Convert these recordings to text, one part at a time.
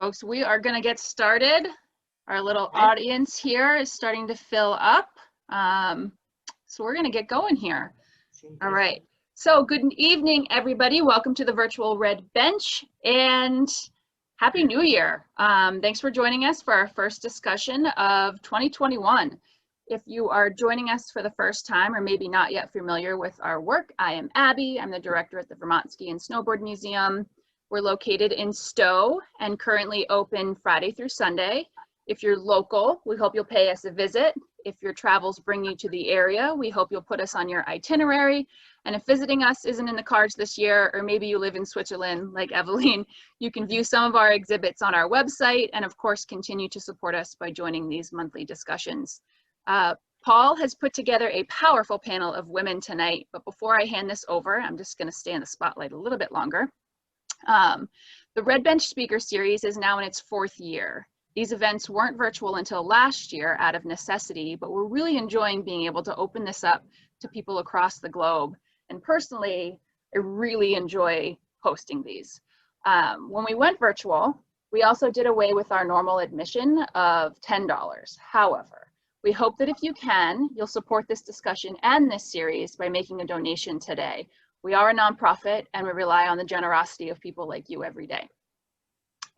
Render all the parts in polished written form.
Folks, we are going to get started. Our little audience here is starting to fill up. So we're going to get going here. All right. So good evening, everybody. Welcome to the virtual Red Bench and Happy New Year. Thanks for joining us for our first discussion of 2021. If you are joining us for the first time or maybe not yet familiar with our work, I am Abby. I'm the director at the Vermont Ski and Snowboard Museum. We're located in Stowe and currently open Friday through Sunday. If you're local, we hope you'll pay us a visit. If your travels bring you to the area, we hope you'll put us on your itinerary. And if visiting us isn't in the cards this year, or maybe you live in Switzerland like Eveline, you can view some of our exhibits on our website and of course continue to support us by joining these monthly discussions. Paul has put together a powerful panel of women tonight, but before I hand this over, I'm just going to stay in the spotlight a little bit longer. The Red Bench Speaker Series is now in its 4th year. These events weren't virtual until last year out of necessity, but we're really enjoying being able to open this up to people across the globe. And personally, I really enjoy hosting these. When we went virtual, we also did away with our normal admission of $10. However, we hope that if you can, you'll support this discussion and this series by making a donation today. We are a nonprofit and we rely on the generosity of people like you every day.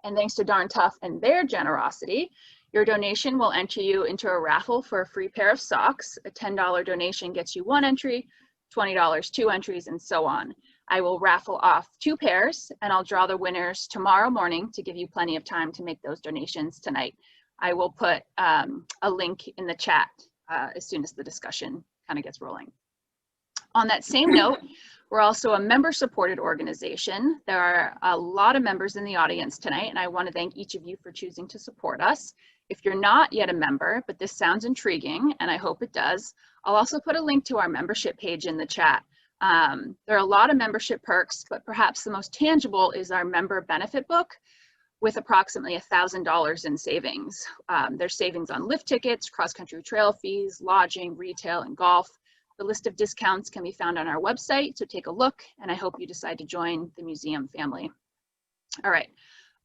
And thanks to Darn Tough and their generosity, your donation will enter you into a raffle for a free pair of socks. A $10 donation gets you 1 entry, $20, 2 entries, and so on. I will raffle off 2 pairs and I'll draw the winners tomorrow morning to give you plenty of time to make those donations tonight. I will put a link in the chat as soon as the discussion kind of gets rolling. On that same note, we're also a member-supported organization. There are a lot of members in the audience tonight, and I want to thank each of you for choosing to support us. If you're not yet a member, but this sounds intriguing, and I hope it does, I'll also put a link to our membership page in the chat. There are a lot of membership perks, but perhaps the most tangible is our member benefit book with approximately $1,000 in savings. There's savings on lift tickets, cross-country trail fees, lodging, retail, and golf. The list of discounts can be found on our website, so take a look, and I hope you decide to join the museum family. All right,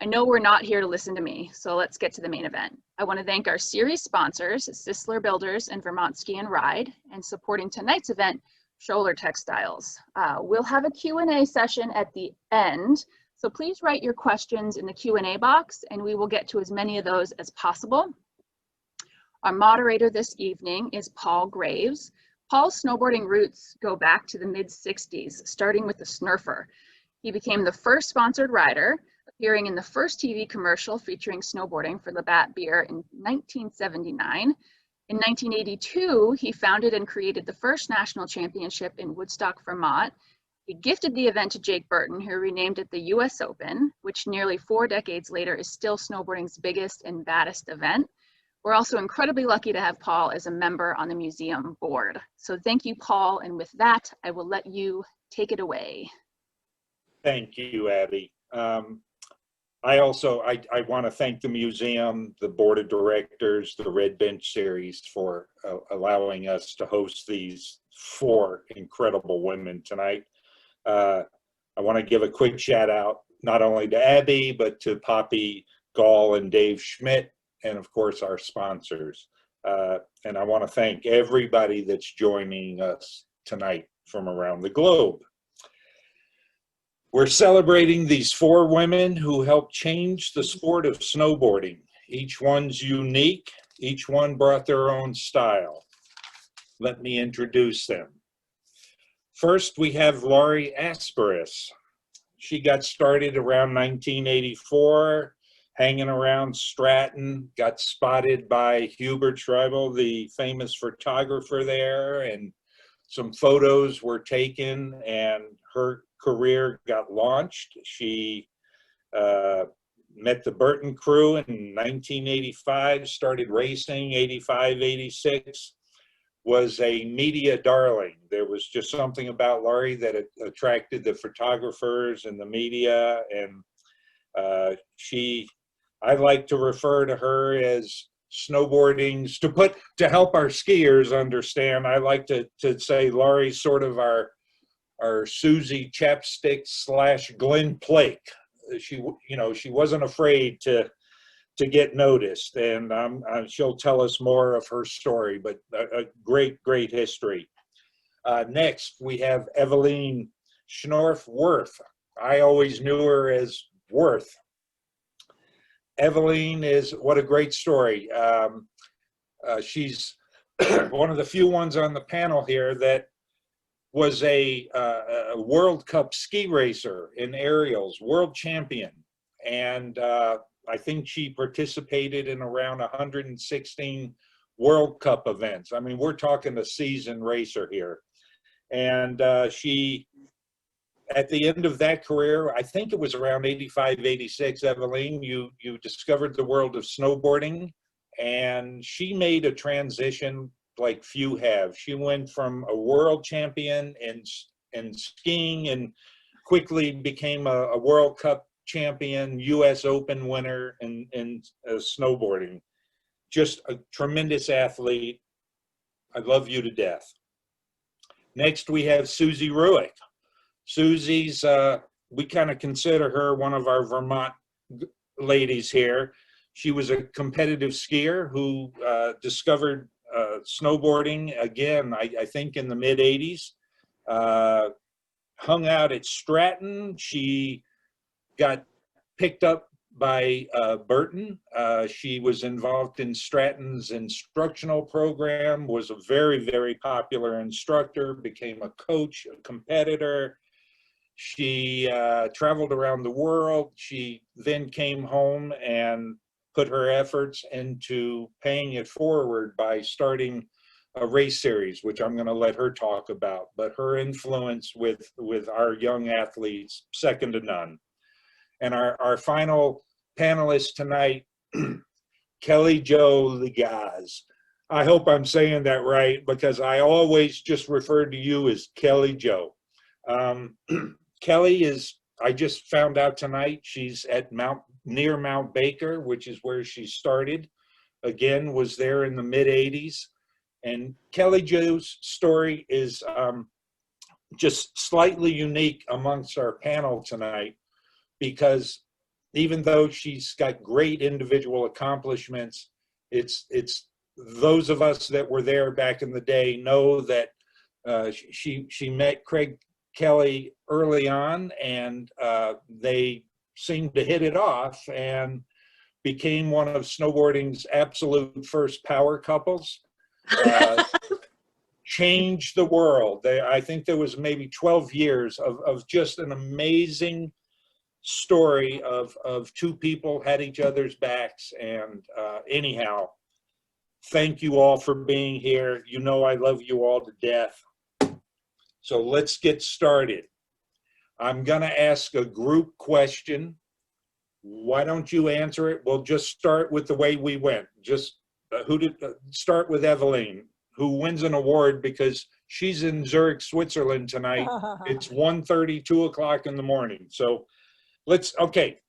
I know we're not here to listen to me, so let's get to the main event. I want to thank our series sponsors, Sisler Builders and Vermont Ski and Ride, and supporting tonight's event, Scholler Textiles. We'll have a Q&A session at the end, so please write your questions in the Q&A box, and we will get to as many of those as possible. Our moderator this evening is Paul Graves. Paul's snowboarding roots go back to the mid-60s, starting with the Snurfer. He became the first sponsored rider, appearing in the first TV commercial featuring snowboarding for Labatt Beer in 1979. In 1982, he founded and created the first national championship in Woodstock, Vermont. He gifted the event to Jake Burton, who renamed it the US Open, which nearly 4 decades later is still snowboarding's biggest and baddest event. We're also incredibly lucky to have Paul as a member on the museum board. So thank you, Paul. And with that, I will let you take it away. Thank you, Abby. I want to thank the museum, the board of directors, the Red Bench series for allowing us to host these 4 incredible women tonight. I want to give a quick shout out, not only to Abby, but to Poppy Gall and Dave Schmidt, and of course our sponsors. And I want to thank everybody that's joining us tonight from around the globe. We're celebrating these 4 women who helped change the sport of snowboarding. Each one's unique, each one brought their own style. Let me introduce them. First, we have Laurie Asperas. She got started around 1984. Hanging around Stratton, got spotted by Hubert Schreibel, the famous photographer there, and some photos were taken and her career got launched. She met the Burton crew in 1985, started racing, 85, 86, was a media darling. There was just something about Laurie that attracted the photographers and the media, and I like to refer to her as snowboarding's, to help our skiers understand, I like to say Laurie's sort of our Suzi Chapstick / Glenn Plake. she wasn't afraid to get noticed, and she'll tell us more of her story, but a great history. Next, we have Eveline Schnorf Wirth. I always knew her as Wirth. Eveline what a great story. She's one of the few ones on the panel here that was a World Cup ski racer in aerials, world champion. And I think she participated in around 116 World Cup events. I mean, we're talking a seasoned racer here. And she, at the end of that career, I think it was around 85, 86, Eveline, you discovered the world of snowboarding, and she made a transition like few have. She went from a world champion in skiing and quickly became a World Cup champion, US Open winner in snowboarding. Just a tremendous athlete. I love you to death. Next, we have Suzi Rueck. Suzi's, we kind of consider her one of our Vermont ladies here. She was a competitive skier who discovered snowboarding, again, I think in the mid-'80s. Hung out at Stratton. She got picked up by Burton. She was involved in Stratton's instructional program, was a very popular instructor, became a coach, a competitor. She traveled around the world. She then came home and put her efforts into paying it forward by starting a race series, which I'm going to let her talk about. But her influence with our young athletes, second to none. And our final panelist tonight, Kelly Jo Legaz. I hope I'm saying that right, because I always just refer to you as Kelly Jo. Kelly is, I just found out tonight, she's at near Mount Baker, which is where she started. Again, was there in the mid-'80s. And Kelly Jo's story is just slightly unique amongst our panel tonight, because even though she's got great individual accomplishments, it's those of us that were there back in the day know that she met Craig Kelly early on, and they seemed to hit it off and became one of snowboarding's absolute first power couples. Changed the world. I think there was maybe 12 years of just an amazing story of two people had each other's backs. And anyhow, thank you all for being here. You know I love you all to death. So let's get started. I'm going to ask a group question. Why don't you answer it? We'll just start with the way we went. Just start with Eveline, who wins an award because she's in Zurich, Switzerland tonight. It's 1:30, 2 o'clock in the morning. So okay,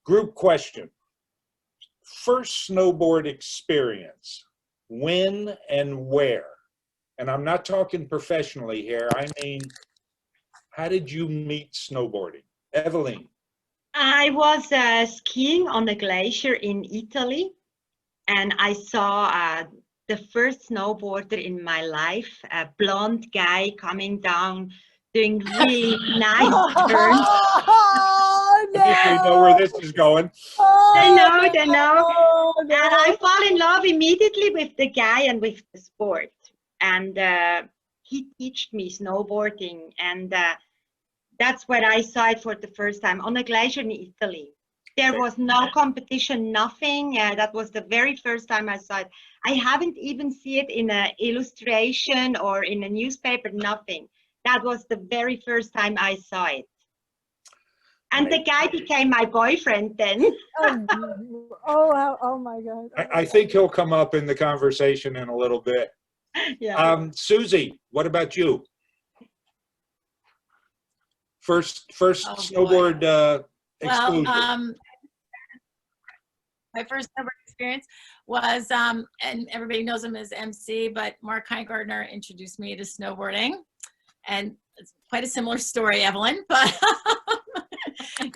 group question. First snowboard experience, when and where? And I'm not talking professionally here. I mean, how did you meet snowboarding? Eveline. I was skiing on a glacier in Italy, and I saw the first snowboarder in my life, a blonde guy coming down, doing really nice turns. I think we know where this is going. They know. And I fall in love immediately with the guy and with the sport. And he taught me snowboarding, and that's when I saw it for the first time on a glacier in Italy. There was no competition, nothing. That was the very first time I saw it. I haven't even seen it in an illustration or in a newspaper, nothing. That was the very first time I saw it. And the guy became my boyfriend then. Oh my God. I think he'll come up in the conversation in a little bit. Yeah. Suzi, what about you? First snowboard exposure. My first snowboard experience was, and everybody knows him as MC, but Mark Heingardner introduced me to snowboarding. And it's quite a similar story, Eveline, but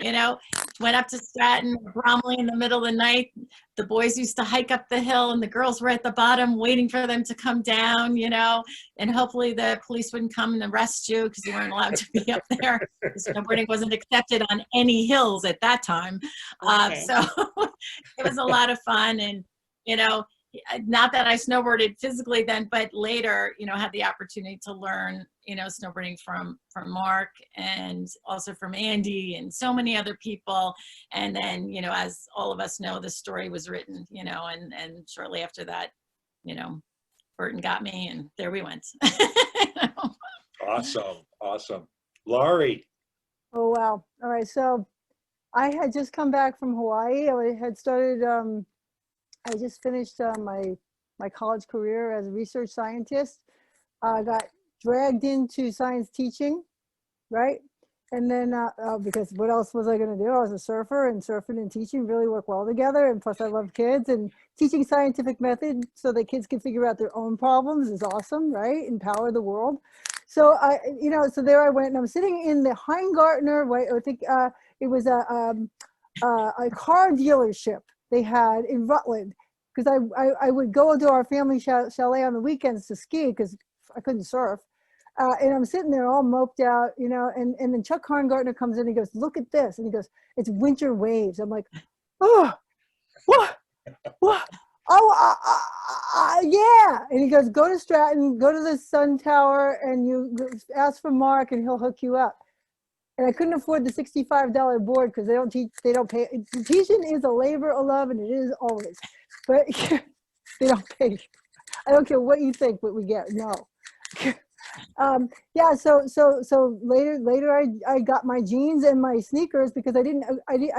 you know, went up to Stratton, Bromley in the middle of the night. The boys used to hike up the hill and the girls were at the bottom waiting for them to come down, you know, and hopefully the police wouldn't come and arrest you because you weren't allowed to be up there. Snowboarding wasn't accepted on any hills at that time. Okay. So it was a lot of fun. And, you know, not that I snowboarded physically then, but later, you know, had the opportunity to learn, you know, snowboarding from Mark and also from Andy and so many other people. And then, you know, as all of us know, the story was written, you know, and shortly after that, you know, Burton got me and there we went. Awesome. Awesome. Laurie. Oh, wow. All right. So I had just come back from Hawaii. I had started, I just finished my college career as a research scientist. I got dragged into science teaching, right? And then, because what else was I going to do? I was a surfer, and surfing and teaching really work well together. And plus I love kids, and teaching scientific method so that kids can figure out their own problems is awesome, right? Empower the world. So you know, so there I went, and I'm sitting in the Heingartner, I think it was a car dealership they had in Rutland, because I would go to our family chalet on the weekends to ski because I couldn't surf. And I'm sitting there all moped out, you know, and then Chuck Heingartner comes in, and he goes, look at this. And he goes, it's winter waves. I'm like, oh, what? Oh, yeah. And he goes, go to Stratton, go to the Sun Tower, and you ask for Mark and he'll hook you up. And I couldn't afford the $65 board because they don't pay. Teaching is a labor of love, and it is always, but they don't pay. I don't care what you think, what we get, no. Yeah, so later I got my jeans and my sneakers because I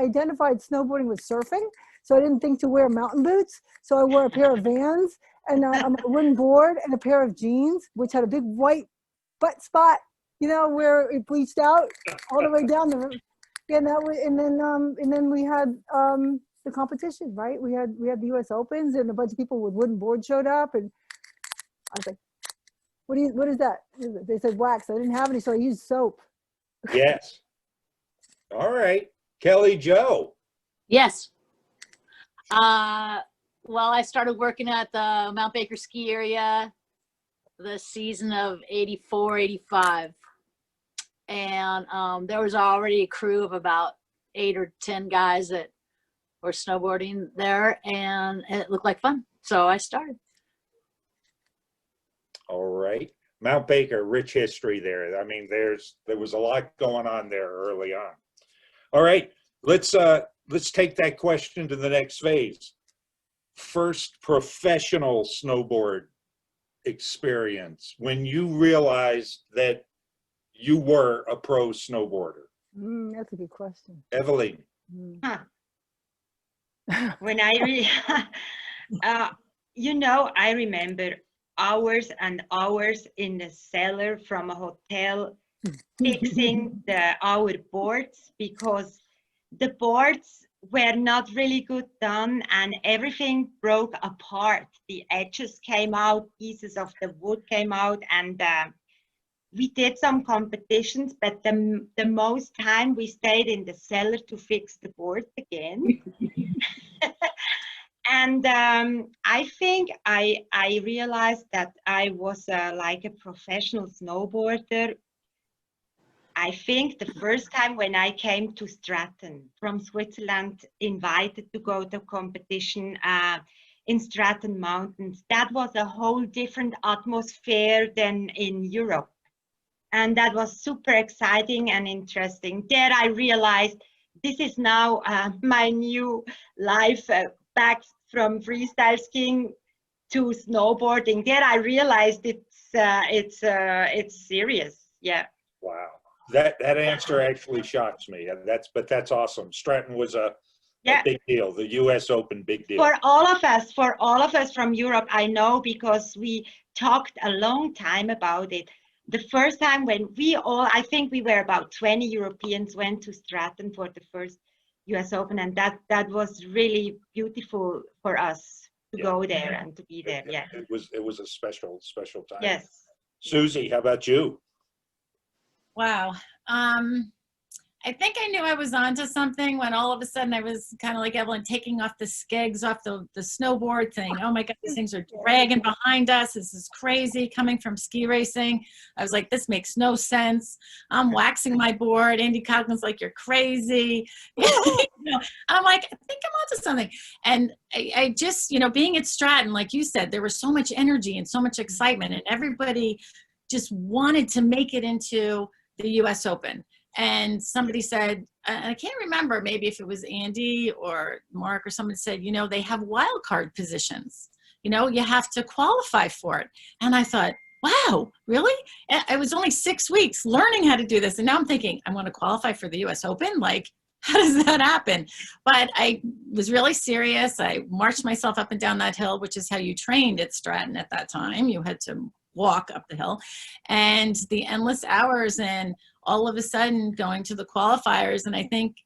identified snowboarding with surfing, so I didn't think to wear mountain boots. So I wore a pair of Vans and a wooden board and a pair of jeans, which had a big white butt spot, you know, where it bleached out all the way down the. Yeah, and then we had the competition, right? We had the U.S. Opens, and a bunch of people with wooden boards showed up, and I was like, what is that? They said wax. I didn't have any, so I used soap. Yes. All right. Kelly Jo. Yes. Well, I started working at the Mount Baker ski area the season of 84, 85. And there was already a crew of about 8 or 10 guys that were snowboarding there, and it looked like fun. So I started. All right. Mount Baker, rich history there. I mean, there was a lot going on there early on. All right. Let's take that question to the next phase. First professional snowboard experience, when you realized that you were a pro snowboarder. That's a good question. Eveline. When you know, I remember hours and hours in the cellar from a hotel fixing our boards, because the boards were not really good done and everything broke apart. The edges came out, pieces of the wood came out, and we did some competitions, but the most time we stayed in the cellar to fix the boards again. And I think I realized that I was like a professional snowboarder. I think the first time when I came to Stratton from Switzerland, invited to go to competition in Stratton Mountains, that was a whole different atmosphere than in Europe. And that was super exciting and interesting. There I realized this is now my new life, back from freestyle skiing to snowboarding. There I realized it's serious. Yeah. Wow. That answer actually shocks me. That's awesome. Stratton was a big deal. The U.S. Open, big deal. For all of us from Europe, I know, because we talked a long time about it. The first time when I think we were about 20 Europeans went to Stratton for the first U.S. Open, and that was really beautiful for us to go there and to be there. Yeah. It was a special time. Yes. Suzi, how about you? Wow. I think I knew I was onto something when all of a sudden I was kind of like Evelyn, taking off the skegs off the snowboard thing. Oh my God, these things are dragging behind us. This is crazy coming from ski racing. I was like, this makes no sense. I'm waxing my board. Andy Cogman's like, you're crazy. I'm like, I think I'm onto something. And I just, being at Stratton, like you said, there was so much energy and so much excitement, and everybody just wanted to make it into the US Open. And somebody said, I can't remember, maybe if it was Andy or Mark or someone said, they have wild card positions. You have to qualify for it. And I thought, wow, really? It was only 6 weeks learning how to do this. And now I'm thinking, I want to qualify for the US Open? Like, how does that happen? But I was really serious. I marched myself up and down that hill, which is how you trained at Stratton at that time. You had to walk up the hill, and the endless hours, and all of a sudden going to the qualifiers. And I think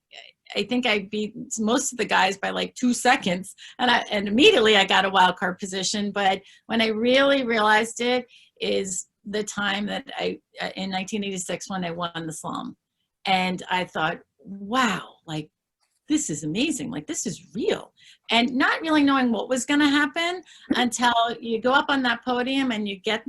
I beat most of the guys by like 2 seconds, and immediately I got a wild card position. But when I really realized it is the time that in 1986, when I won the slalom, and I thought, wow, like, this is amazing. Like, this is real. And not really knowing what was going to happen until you go up on that podium and you get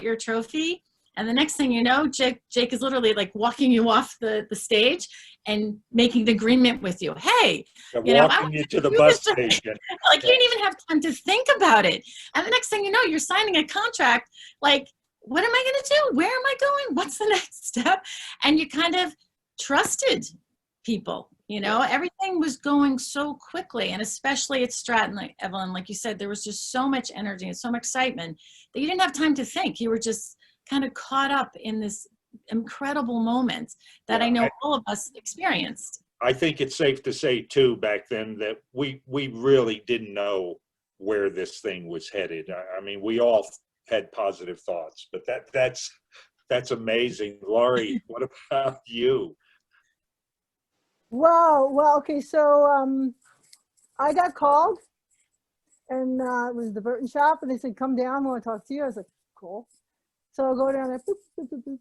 your trophy. And the next thing you know, Jake is literally like walking you off the stage and making the agreement with you. Hey, walking you to the bus station. Like, you didn't even have time to think about it. And the next thing you know, you're signing a contract. Like, what am I going to do? Where am I going? What's the next step? And you kind of trusted people. Everything was going so quickly, and especially at Stratton, like Evelyn, like you said, there was just so much energy and so much excitement that you didn't have time to think. You were just kind of caught up in this incredible moment that I know all of us experienced. I think it's safe to say too, back then, that we really didn't know where this thing was headed. I mean, we all had positive thoughts, but that's amazing. Laurie, what about you? Wow. Well, okay. So I got called, and it was the Burton shop, and they said, come down, I want to talk to you. I was like, cool. So I go down there, boop, boop, boop, boop,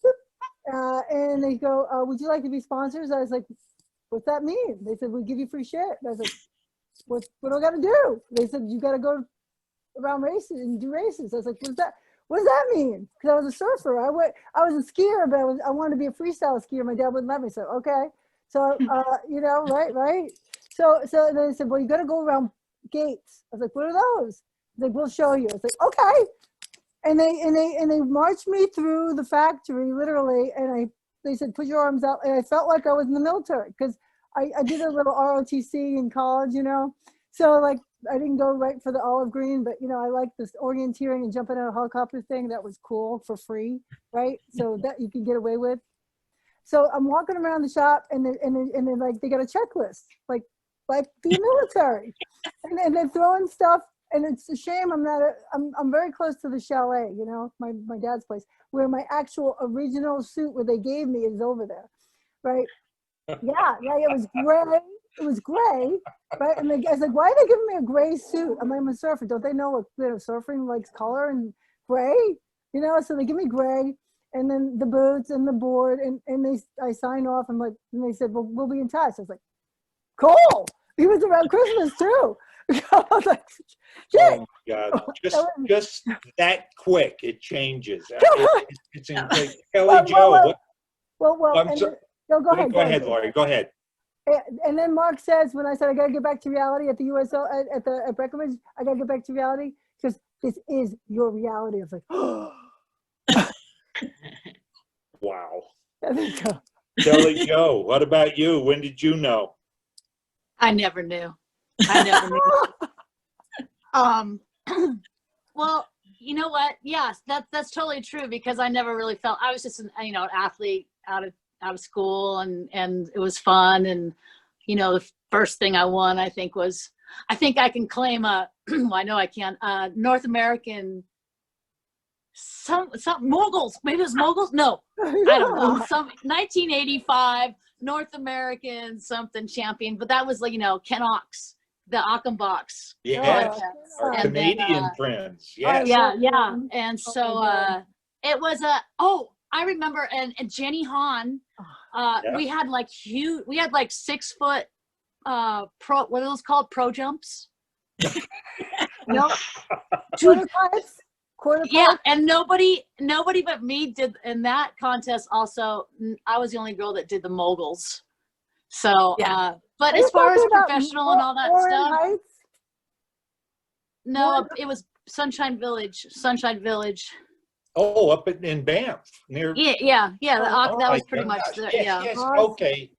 boop, and they go, would you like to be sponsors? I was like, what's that mean? They said, we'll give you free shit. I was like, what do I got to do? They said, you got to go around races and do races. I was like, what does that mean? Because I was a surfer. I was a skier, but I wanted to be a freestyle skier. My dad wouldn't let me. So, okay. So, right. So then they said, well, you got to go around gates. I was like, what are those? Like, we'll show you. I was like, okay. And they marched me through the factory, literally. And they said, put your arms out. And I felt like I was in the military, because I did a little ROTC in college, So like, I didn't go right for the olive green, but I liked this orienteering and jumping out of a helicopter thing. That was cool for free, right? So that you could get away with. So I'm walking around the shop, and then like, they got a checklist, like the military, and they're throwing stuff. And it's a shame I'm very close to the chalet, my dad's place, where my actual original suit where they gave me is over there, right? Yeah, it was gray. It was gray, right? And the guy's like, why are they giving me a gray suit? I'm like, I'm a surfer. Don't they know what surfing likes color and gray? So they give me gray, and then the boots and the board, and I signed off. And they said, well, we'll be in touch. I was like, cool. It was around Christmas too. I was like, shit. Oh my God! Just that quick, it changes. It's incredible. Kelly Jo. Well. Go ahead. Go ahead, Laurie. Go ahead. And then Mark says, when I said I got to get back to reality at the USO at Breckenridge, I got to get back to reality, because this is your reality. I was like, oh. Wow. There you go. Kelly Jo, what about you? When did you know? I never knew. Well, you know what? Yes, that's totally true, because I never really felt, I was just an athlete out of school, and it was fun. And the first thing I won, I think I can claim well, I know I can, North American some moguls, maybe it was moguls, no, I don't know, some 1985 North American something champion, but that was like Ken Ox, the Achenbachs. Yeah, our and Canadian friends. Yes. Yeah. And so it was I remember, and Jenny Hahn we had like huge, we had like 6 foot what are those called? Pro jumps? No. Quarter pipes? Quarter Yeah, pipes? and nobody but me did in that contest. Also, I was the only girl that did the moguls. So, Yeah. but Are you as far as talking about professional and all that Warren stuff, Heights? no, it was Sunshine Village. Oh, up in Banff near. Yeah. Oh That my was pretty much gosh. the, Yes, yeah. yes, Awesome. okay.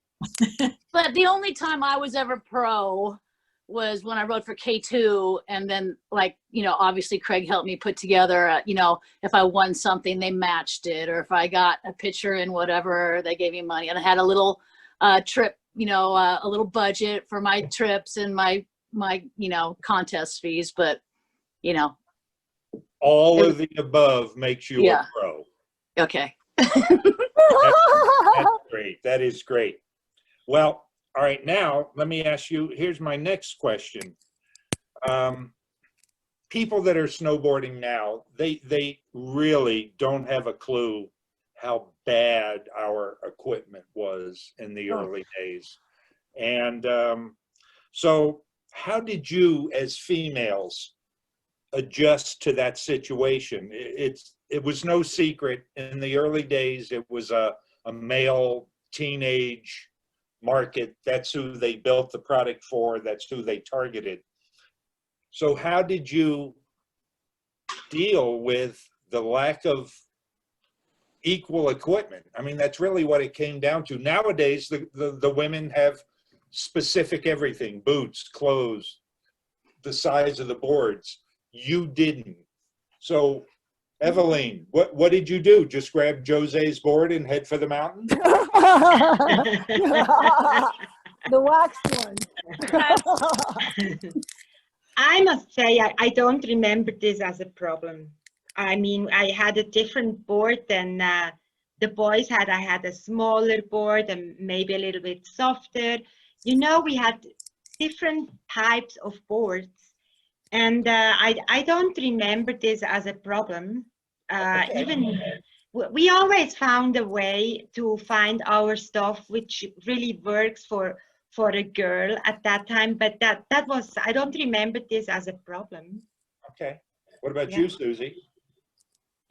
But the only time I was ever pro was when I rode for K2, and then like, obviously Craig helped me put together, if I won something, they matched it, or if I got a picture in whatever, they gave me money. And I had a little trip, a little budget for my trips and my contest fees, but All of the above makes you Yeah. a pro. okay. That's great. That is great. Well, all right, now let me ask you, here's my next question. People that are snowboarding now, they really don't have a clue how bad our equipment was in the early days. And so how did you as females adjust to that situation? It was no secret in the early days, it was a male teenage market. That's who they built the product for. That's who they targeted. So how did you deal with the lack of equal equipment? I mean, that's really what it came down to. Nowadays, the women have specific everything, boots, clothes, the size of the boards. You didn't. So Eveline, what did you do? Just grab Jose's board and head for the mountain? The waxed one. I must say, I don't remember this as a problem. I mean, I had a different board than the boys had. I had a smaller board and maybe a little bit softer. We had different types of boards. And I don't remember this as a problem. Okay. Even we always found a way to find our stuff which really works for a girl at that time. But that was, I don't remember this as a problem. Okay. What about you, Suzi?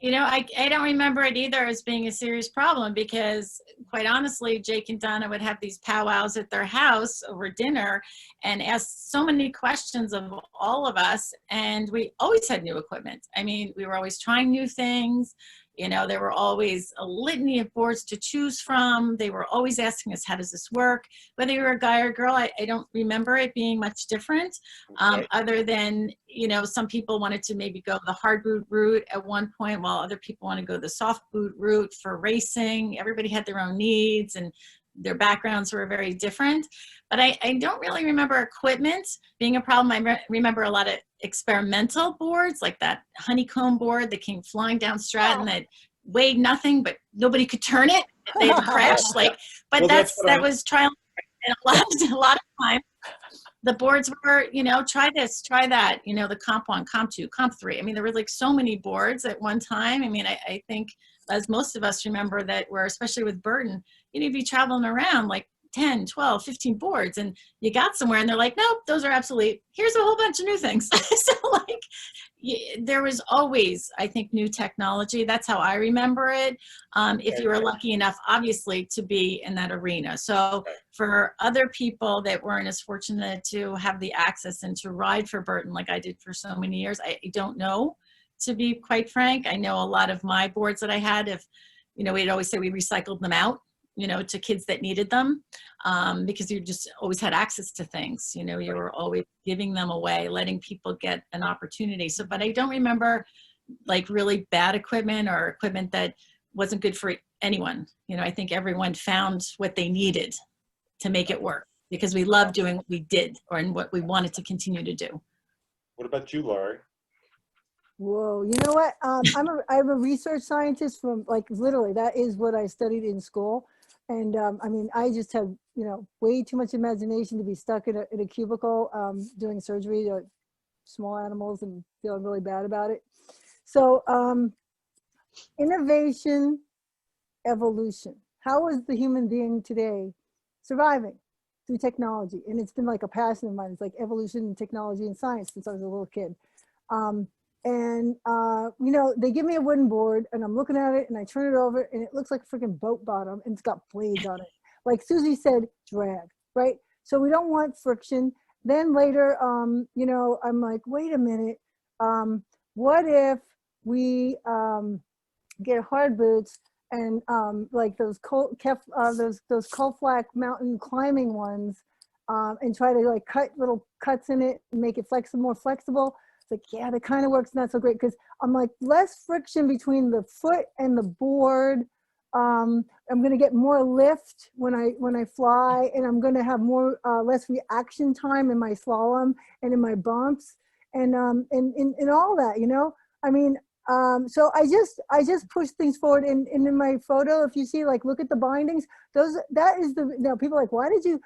I don't remember it either as being a serious problem, because quite honestly, Jake and Donna would have these powwows at their house over dinner and ask so many questions of all of us. And we always had new equipment. I mean, we were always trying new things. There were always a litany of boards to choose from. They were always asking us, how does this work? Whether you were a guy or girl, I don't remember it being much different, other than, some people wanted to maybe go the hard boot route at one point, while other people want to go the soft boot route for racing. Everybody had their own needs and their backgrounds were very different. But I don't really remember equipment being a problem. I remember a lot of experimental boards, like that honeycomb board that came flying down Stratton that weighed nothing, but nobody could turn it. They had to crash. But Well, that was trial and a lot of time. The boards were, try this, try that, the comp 1, comp 2, comp 3. I mean, there were like so many boards at one time. I mean, I think, as most of us remember, that we're, especially with Burton, you'd be traveling around like 10, 12, 15 boards, and you got somewhere and they're like, nope, those are obsolete. Here's a whole bunch of new things. So there was always, I think, new technology. That's how I remember it. If you were lucky enough, obviously, to be in that arena. So for other people that weren't as fortunate to have the access and to ride for Burton like I did for so many years, I don't know, to be quite frank. I know a lot of my boards that I had, we'd always say we recycled them out, to kids that needed them, because you just always had access to things, you were always giving them away, letting people get an opportunity. So, but I don't remember like really bad equipment or equipment that wasn't good for anyone. I think everyone found what they needed to make it work, because we loved doing what we did and what we wanted to continue to do. What about you, Laurie? Whoa, you know what? I'm a research scientist from, like, literally, that is what I studied in school. And I mean, I just have, way too much imagination to be stuck in a cubicle doing surgery to small animals and feeling really bad about it. So innovation, evolution. how is the human being today surviving through technology? And it's been like a passion of mine. It's like evolution and technology and science since I was a little kid. You know, they give me a wooden board and I'm looking at it and I turn it over and it looks like a freaking boat bottom and it's got blades on it. Like Susie said, drag, right? So we don't want friction. Then later, you know, I'm like, wait a minute. What if we get hard boots and like those those Koflak mountain climbing ones and try to like cut little cuts in it and make it more flexible. It's like, yeah, that kind of works not so great because I'm like less friction between the foot and the board. I'm going to get more lift when I fly, and I'm going to have more less reaction time in my slalom and in my bumps and all that, you know. I mean, so I just push things forward. And in my photo, if you see, like, look at the bindings. That is the, you know, people are like, why did you,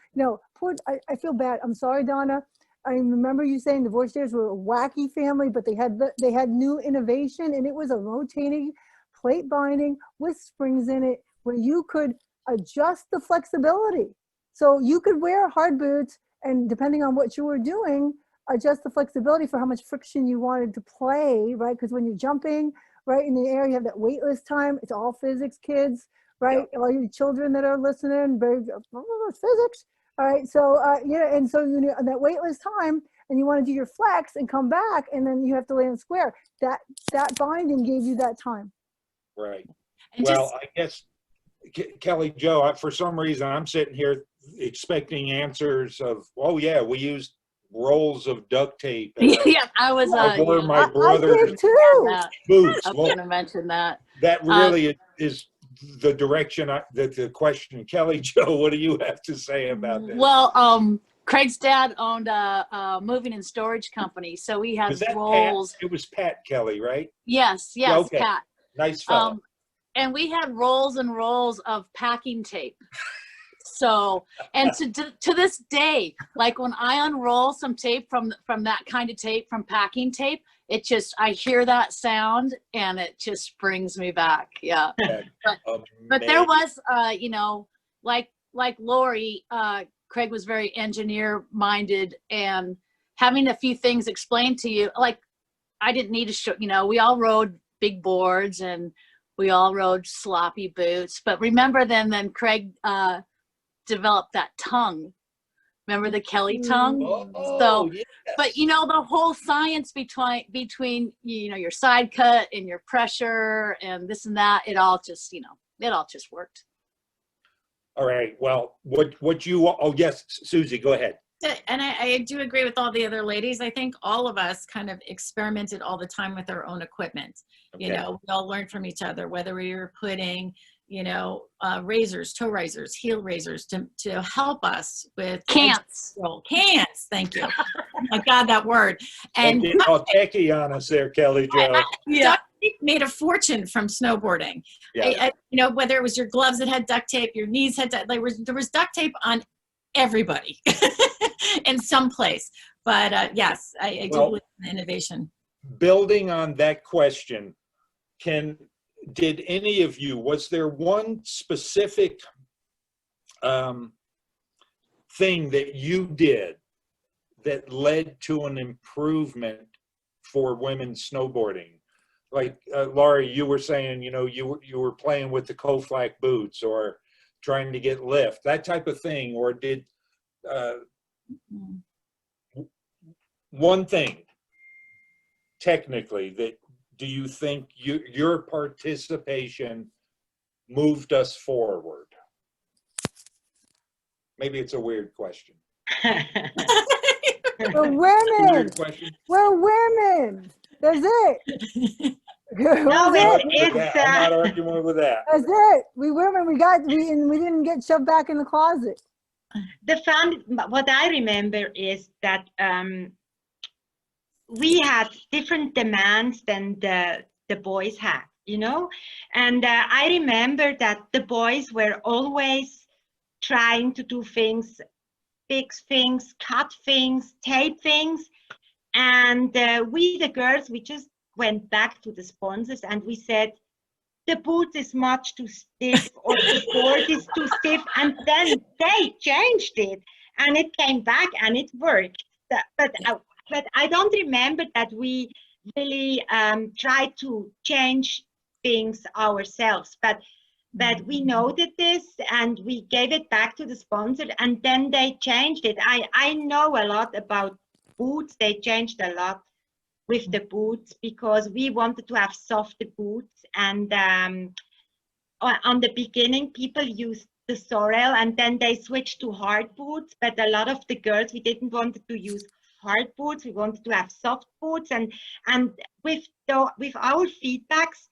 I feel bad. I'm sorry, Donna. I remember you saying the Voyageurs were a wacky family, but they had new innovation, and it was a rotating plate binding with springs in it where you could adjust the flexibility. So you could wear hard boots and depending on what you were doing, adjust the flexibility for how much friction you wanted to play, right? Because when you're jumping right in the air, you have that weightless time. It's all physics, kids, right? Yeah. All you children that are listening, it's physics. All right, so yeah, and so you know that weightless time, and you want to do your flex and come back, and then you have to land square. That binding gave you that time. Right. And well, I guess Kelly Jo, for some reason, I'm sitting here expecting answers of, oh yeah, we used rolls of duct tape. Yeah, I was. I wore my I brother's did too. boots. I was going to mention that. That really is the direction the question. Kelly Jo, what do you have to say about this? Well, Craig's dad owned a moving and storage company, so we had rolls. Pat? It was Pat Kelly, right? Yes, Yeah, okay. Pat. Nice fellow. And we had rolls and rolls of packing tape. So, and to this day, like when I unroll some tape from that kind of tape, from packing tape, it just, I hear that sound and it just brings me back. Yeah. But there was, you know, like Laurie, Craig was very engineer minded, and having a few things explained to you, like I didn't need to show, you know, we all rode big boards and we all rode sloppy boots, but remember then Craig, developed that tongue. Remember the Kelly tongue? So, yes. But you know, the whole science between you know, your side cut and your pressure and this and that, it all just, you know, it all just worked. All right. Well, what you, oh yes, Susie, go ahead. And I do agree with all the other ladies. I think all of us kind of experimented all the time with our own equipment. Okay. You know, we all learned from each other, whether we were putting, you know, razors, toe razors, heel razors to help us with cants. Cants, thank you. Oh my God, that word. And get all techie on us there, Kelly Jo. Yeah. Duct tape made a fortune from snowboarding. Yeah. You know, whether it was your gloves that had duct tape, your knees had there was duct tape on everybody in some place. But yes, I do believe in innovation. Building on that question, did any of you, was there one specific thing that you did that led to an improvement for women snowboarding? Like Laurie, you were saying, you know, you were playing with the Koflak boots or trying to get lift, that type of thing, or did one thing technically that do you think your participation moved us forward? Maybe it's a weird question. We're women. We're women. That's it. No, I'm not arguing with that. That's it. We women, we didn't get shoved back in the closet. What I remember is that we had different demands than the boys had, you know? And I remember that the boys were always trying to do things, fix things, cut things, tape things. And we, the girls, we just went back to the sponsors and we said, the boot is much too stiff or the board is too stiff, and then they changed it and it came back and it worked. But I don't remember that we really tried to change things ourselves, but we noted this and we gave it back to the sponsor, and then they changed it. I know a lot about boots. They changed a lot with the boots because we wanted to have softer boots, and on the beginning people used the Sorel and then they switched to hard boots, but a lot of the girls, we didn't want to use hard boots, we wanted to have soft boots, and with our feedbacks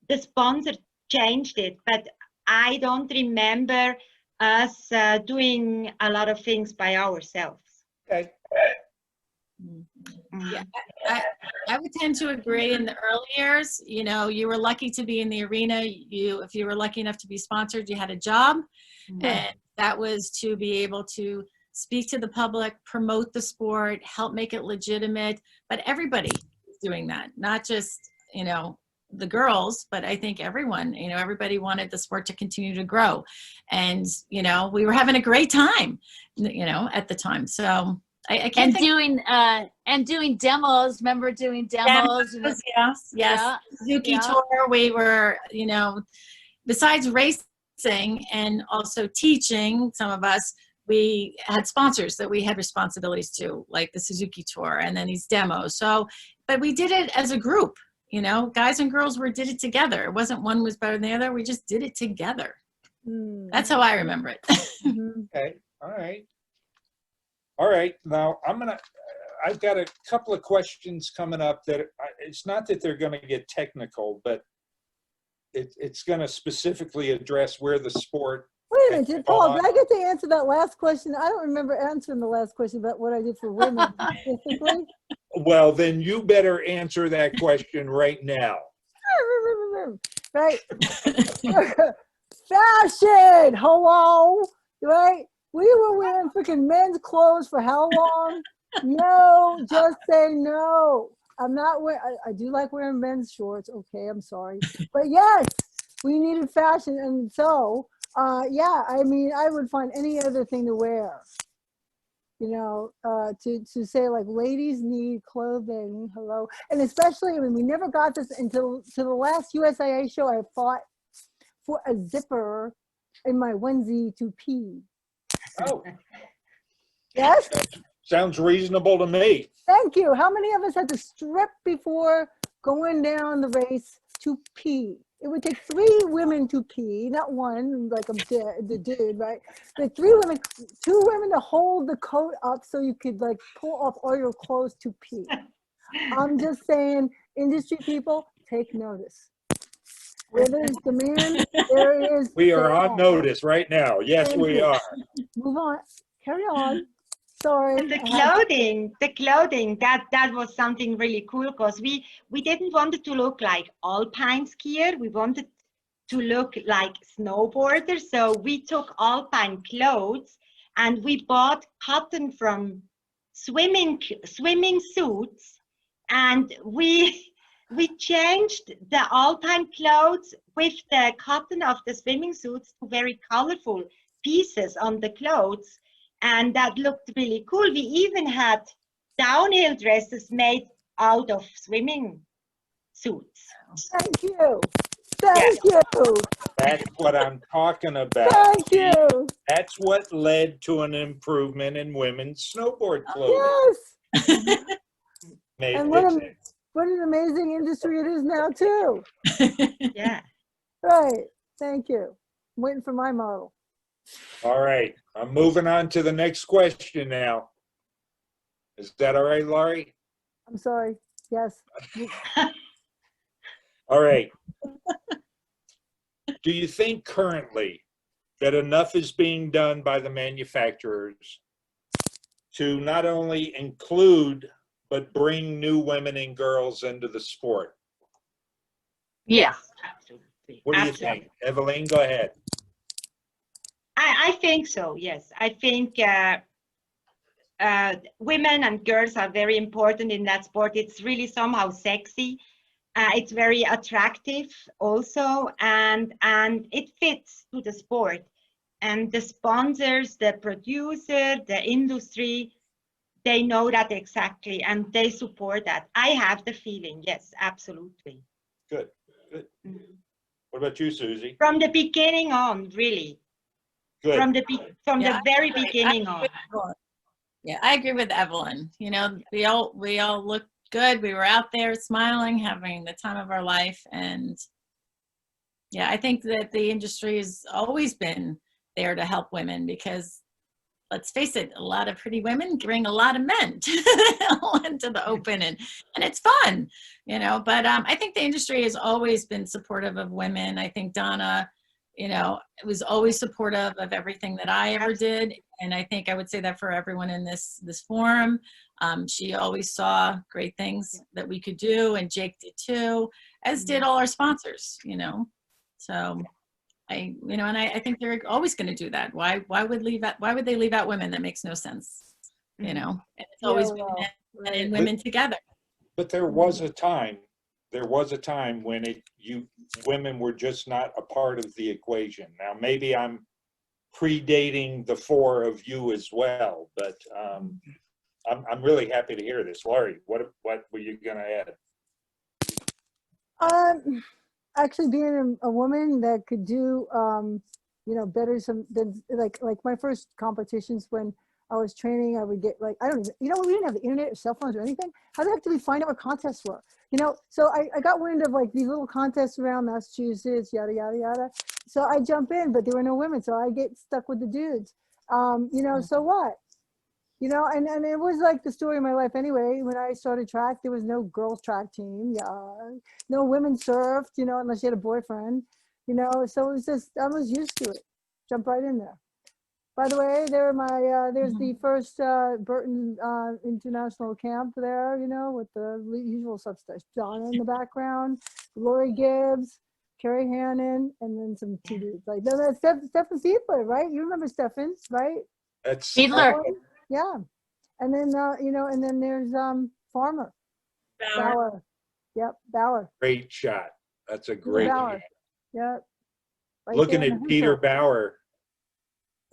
the sponsor changed it, but I don't remember us doing a lot of things by ourselves. Okay. Yeah, I would tend to agree. In the early years, you know, you were lucky to be in the arena. If you were lucky enough to be sponsored, you had a job, and that was to be able to speak to the public, promote the sport, help make it legitimate. But everybody is doing that, not just, you know, the girls, but I think everyone, you know, everybody wanted the sport to continue to grow. And, you know, we were having a great time, you know, at the time. So I can't and doing demos. Remember doing demos? Yes. Yeah. Suzuki Yeah. Tour, we were, you know, besides racing and also teaching, some of us, we had sponsors that we had responsibilities to, like the Suzuki Tour and then these demos. So, but we did it as a group, you know, guys and girls did it together. It wasn't one was better than the other. We just did it together. That's how I remember it. Okay. All right. All right. Now I've got a couple of questions coming up that it's not that they're going to get technical, but it's going to specifically address where the sport. Wait a minute, Paul, did I get to answer that last question? I don't remember answering the last question about what I did for women specifically. Well, then you better answer that question right now. Right? Fashion, hello, right? We were wearing freaking men's clothes for how long? No, just say no. I'm not wearing, I do like wearing men's shorts. Okay, I'm sorry. But yes, we needed fashion. And so, yeah, I mean, I would find any other thing to wear. You know, to say like ladies need clothing, hello. And especially, I mean, we never got this until to the last USIA show. I fought for a zipper in my onesie to pee. Oh. Yes? Sounds reasonable to me. Thank you. How many of us had to strip before going down the race to pee? It would take 3 women to pee, not one, like the dude, right? But 3 women, 2 women to hold the coat up so you could like pull off all your clothes to pee. I'm just saying, industry people, take notice. Where there's demand, there is. We are on notice right now. Yes, Thank we you. are. Move on. Carry on. Sorry. The clothing, that was something really cool because we didn't want it to look like alpine skier. We wanted to look like snowboarders. So we took alpine clothes and we bought cotton from swimming suits, and we changed the alpine clothes with the cotton of the swimming suits to very colorful pieces on the clothes. And that looked really cool. We even had downhill dresses made out of swimming suits. Thank you. Thank you. That's what I'm talking about. Thank you. That's what led to an improvement in women's snowboard clothing. Yes. And what It's- an amazing industry it is now too. Yeah. Right. Thank you. I'm waiting for my model. All right, I'm moving on to the next question now. Is that all right, Laurie? I'm sorry. Yes. All right. Do you think currently that enough is being done by the manufacturers to not only include, but bring new women and girls into the sport? Yes, absolutely. What do you think? Eveline, go ahead. I think so, yes. I think women and girls are very important in that sport. It's really somehow sexy It's very attractive also, and it fits to the sport. And the sponsors, the producer, the industry, they know that exactly, and they support that. I have the feeling, yes, absolutely. Good, good. What about you, Susie? From the beginning on, really. Good. From the very beginning on. Yeah, I agree with Eveline. You know, we all looked good. We were out there smiling, having the time of our life. And yeah, I think that the industry has always been there to help women because, let's face it, a lot of pretty women bring a lot of men into the open, and it's fun, you know. But I think the industry has always been supportive of women. I think Donna, you know, was always supportive of everything that I ever did. And I think I would say that for everyone in this forum. She always saw great things that we could do, and Jake did too, as did all our sponsors, you know. So I think they're always going to do that. Why would they leave out women? That makes no sense, you know. And it's always been men and women together. But there was a time when women were just not a part of the equation. Now maybe I'm predating the four of you as well, but I'm really happy to hear this. Laurie, what were you going to add? Actually, being a woman that could do, you know, better than like my first competitions when I was training, I would get like, I don't even, you know, we didn't have the internet or cell phones or anything. How the heck did we find out what contests were? You know, so I got wind of like these little contests around Massachusetts, yada, yada, yada. So I jump in, but there were no women. So I get stuck with the dudes, you know, so what? You know, and it was like the story of my life anyway. When I started track, there was no girls track team. No women surfed, you know, unless you had a boyfriend, you know. So it was just, I was used to it. Jump right in there. By the way, there's the first Burton International Camp there, you know, with the usual suspects. Donna in the background, Lori Gibbs, Carrie Hannon, and then some two dudes. Like, that's Stefan Fiedler, right? You remember Stefan, right? That's Fiedler. Yeah. And then, you know, and then there's Farmer. Bauer. Yep, Bauer. great shot. That's a great Bauer. shot. Yep. Right Looking there in at the Peter hustle.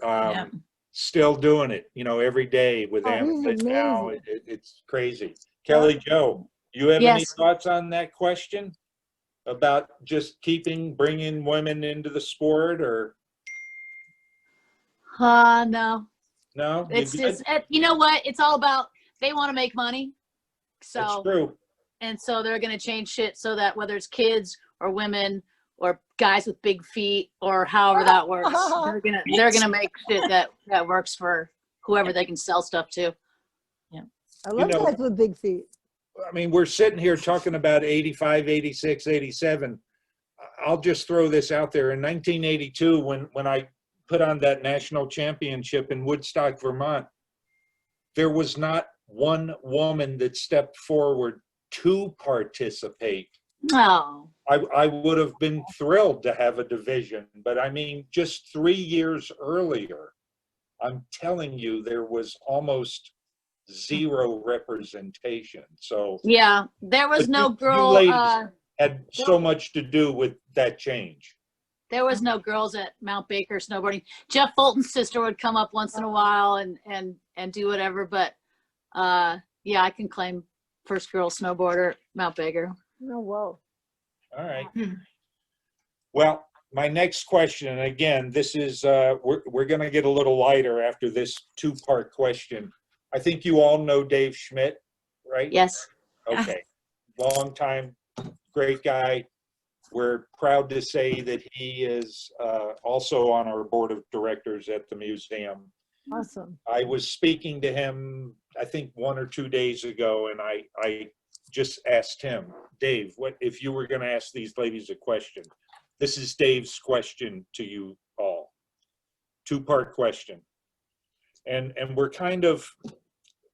Bauer, still doing it, you know, every day with Oh, he's Amethyst now. amazing. It's crazy. Kelly Jo, you have any Yes. thoughts on that question about just bringing women into the sport, or No. no? It's You just, good? you know what? It's all about, they want to make money. That's So, true. and so they're going to change shit so that whether it's kids or women or guys with big feet or however that works, they're gonna make shit that works for whoever they can sell stuff to. I love know- guys with big feet. I mean, we're sitting here talking about 85, 86, 87. I'll just throw this out there. In 1982, when I put on that national championship in Woodstock, Vermont, there was not one woman that stepped forward to participate. Oh, I would have been thrilled to have a division, but I mean, just 3 years earlier, I'm telling you, there was almost zero representation. So yeah, there was but no you girl. ladies had so much to do with that change. There was no girls at Mount Baker snowboarding. Jeff Fulton's sister would come up once in a while and do whatever, but yeah, I can claim first girl snowboarder at Mount Baker. No, whoa. All right. Well, my next question, and again, this is, we're going to get a little lighter after this two-part question. I think you all know Dave Schmidt, right? Yes. Okay. Long time, great guy. We're proud to say that he is also on our board of directors at the museum. Awesome. I was speaking to him, I think 1 or 2 days ago, and I just asked him, Dave, what if you were going to ask these ladies a question? This is Dave's question to you all. Two-part question. And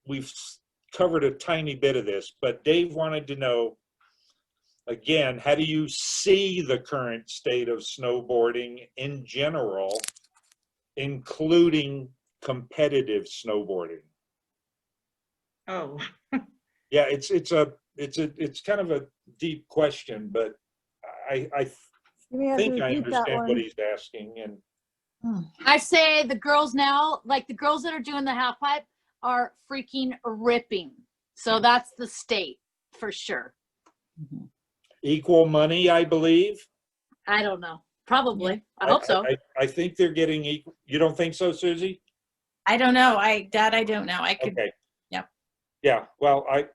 we've covered a tiny bit of this, but Dave wanted to know, again, how do you see the current state of snowboarding in general, including competitive snowboarding? Oh. Yeah, it's a it's kind of a deep question, but I You may have to think I repeat that understand one. what he's asking. And I say the girls now, like the girls that are doing the half pipe, are freaking ripping. So that's the state for sure. equal money, I believe. I don't know. Probably. I hope so. I think they're getting equal. You don't think so, Susie? I don't know. I don't know. I could. Okay. Yep. Yeah. Well, I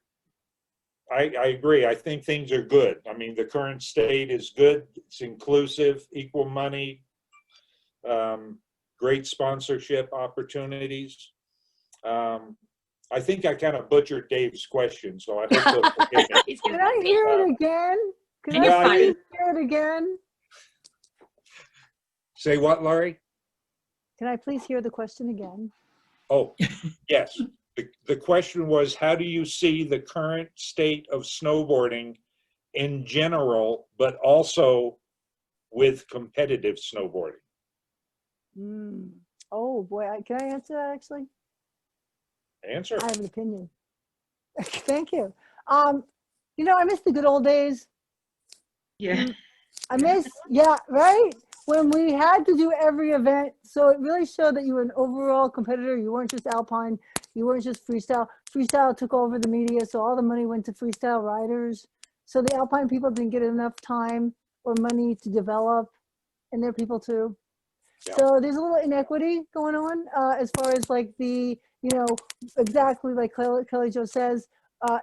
agree. I think things are good. I mean, the current state is good. It's inclusive, equal money, great sponsorship opportunities. I think I kind of butchered Dave's question, so I hope you'll forgive me. He's gonna Can I be- hear it again? Can And you're I fine. please hear it again? Say what, Laurie? Can I please hear the question again? Oh, yes. The question was, how do you see the current state of snowboarding in general, but also with competitive snowboarding? Oh boy, can I answer that actually? Answer. I have an opinion. Thank you. You know, I miss the good old days. Yeah. I miss, yeah, right? When we had to do every event. So it really showed that you were an overall competitor. You weren't just alpine. You weren't just freestyle. Freestyle took over the media. So all the money went to freestyle riders. So the alpine people didn't get enough time or money to develop, and their people too. Yeah. So there's a little inequity going on as far as like the, you know, exactly like Kelly Jo says,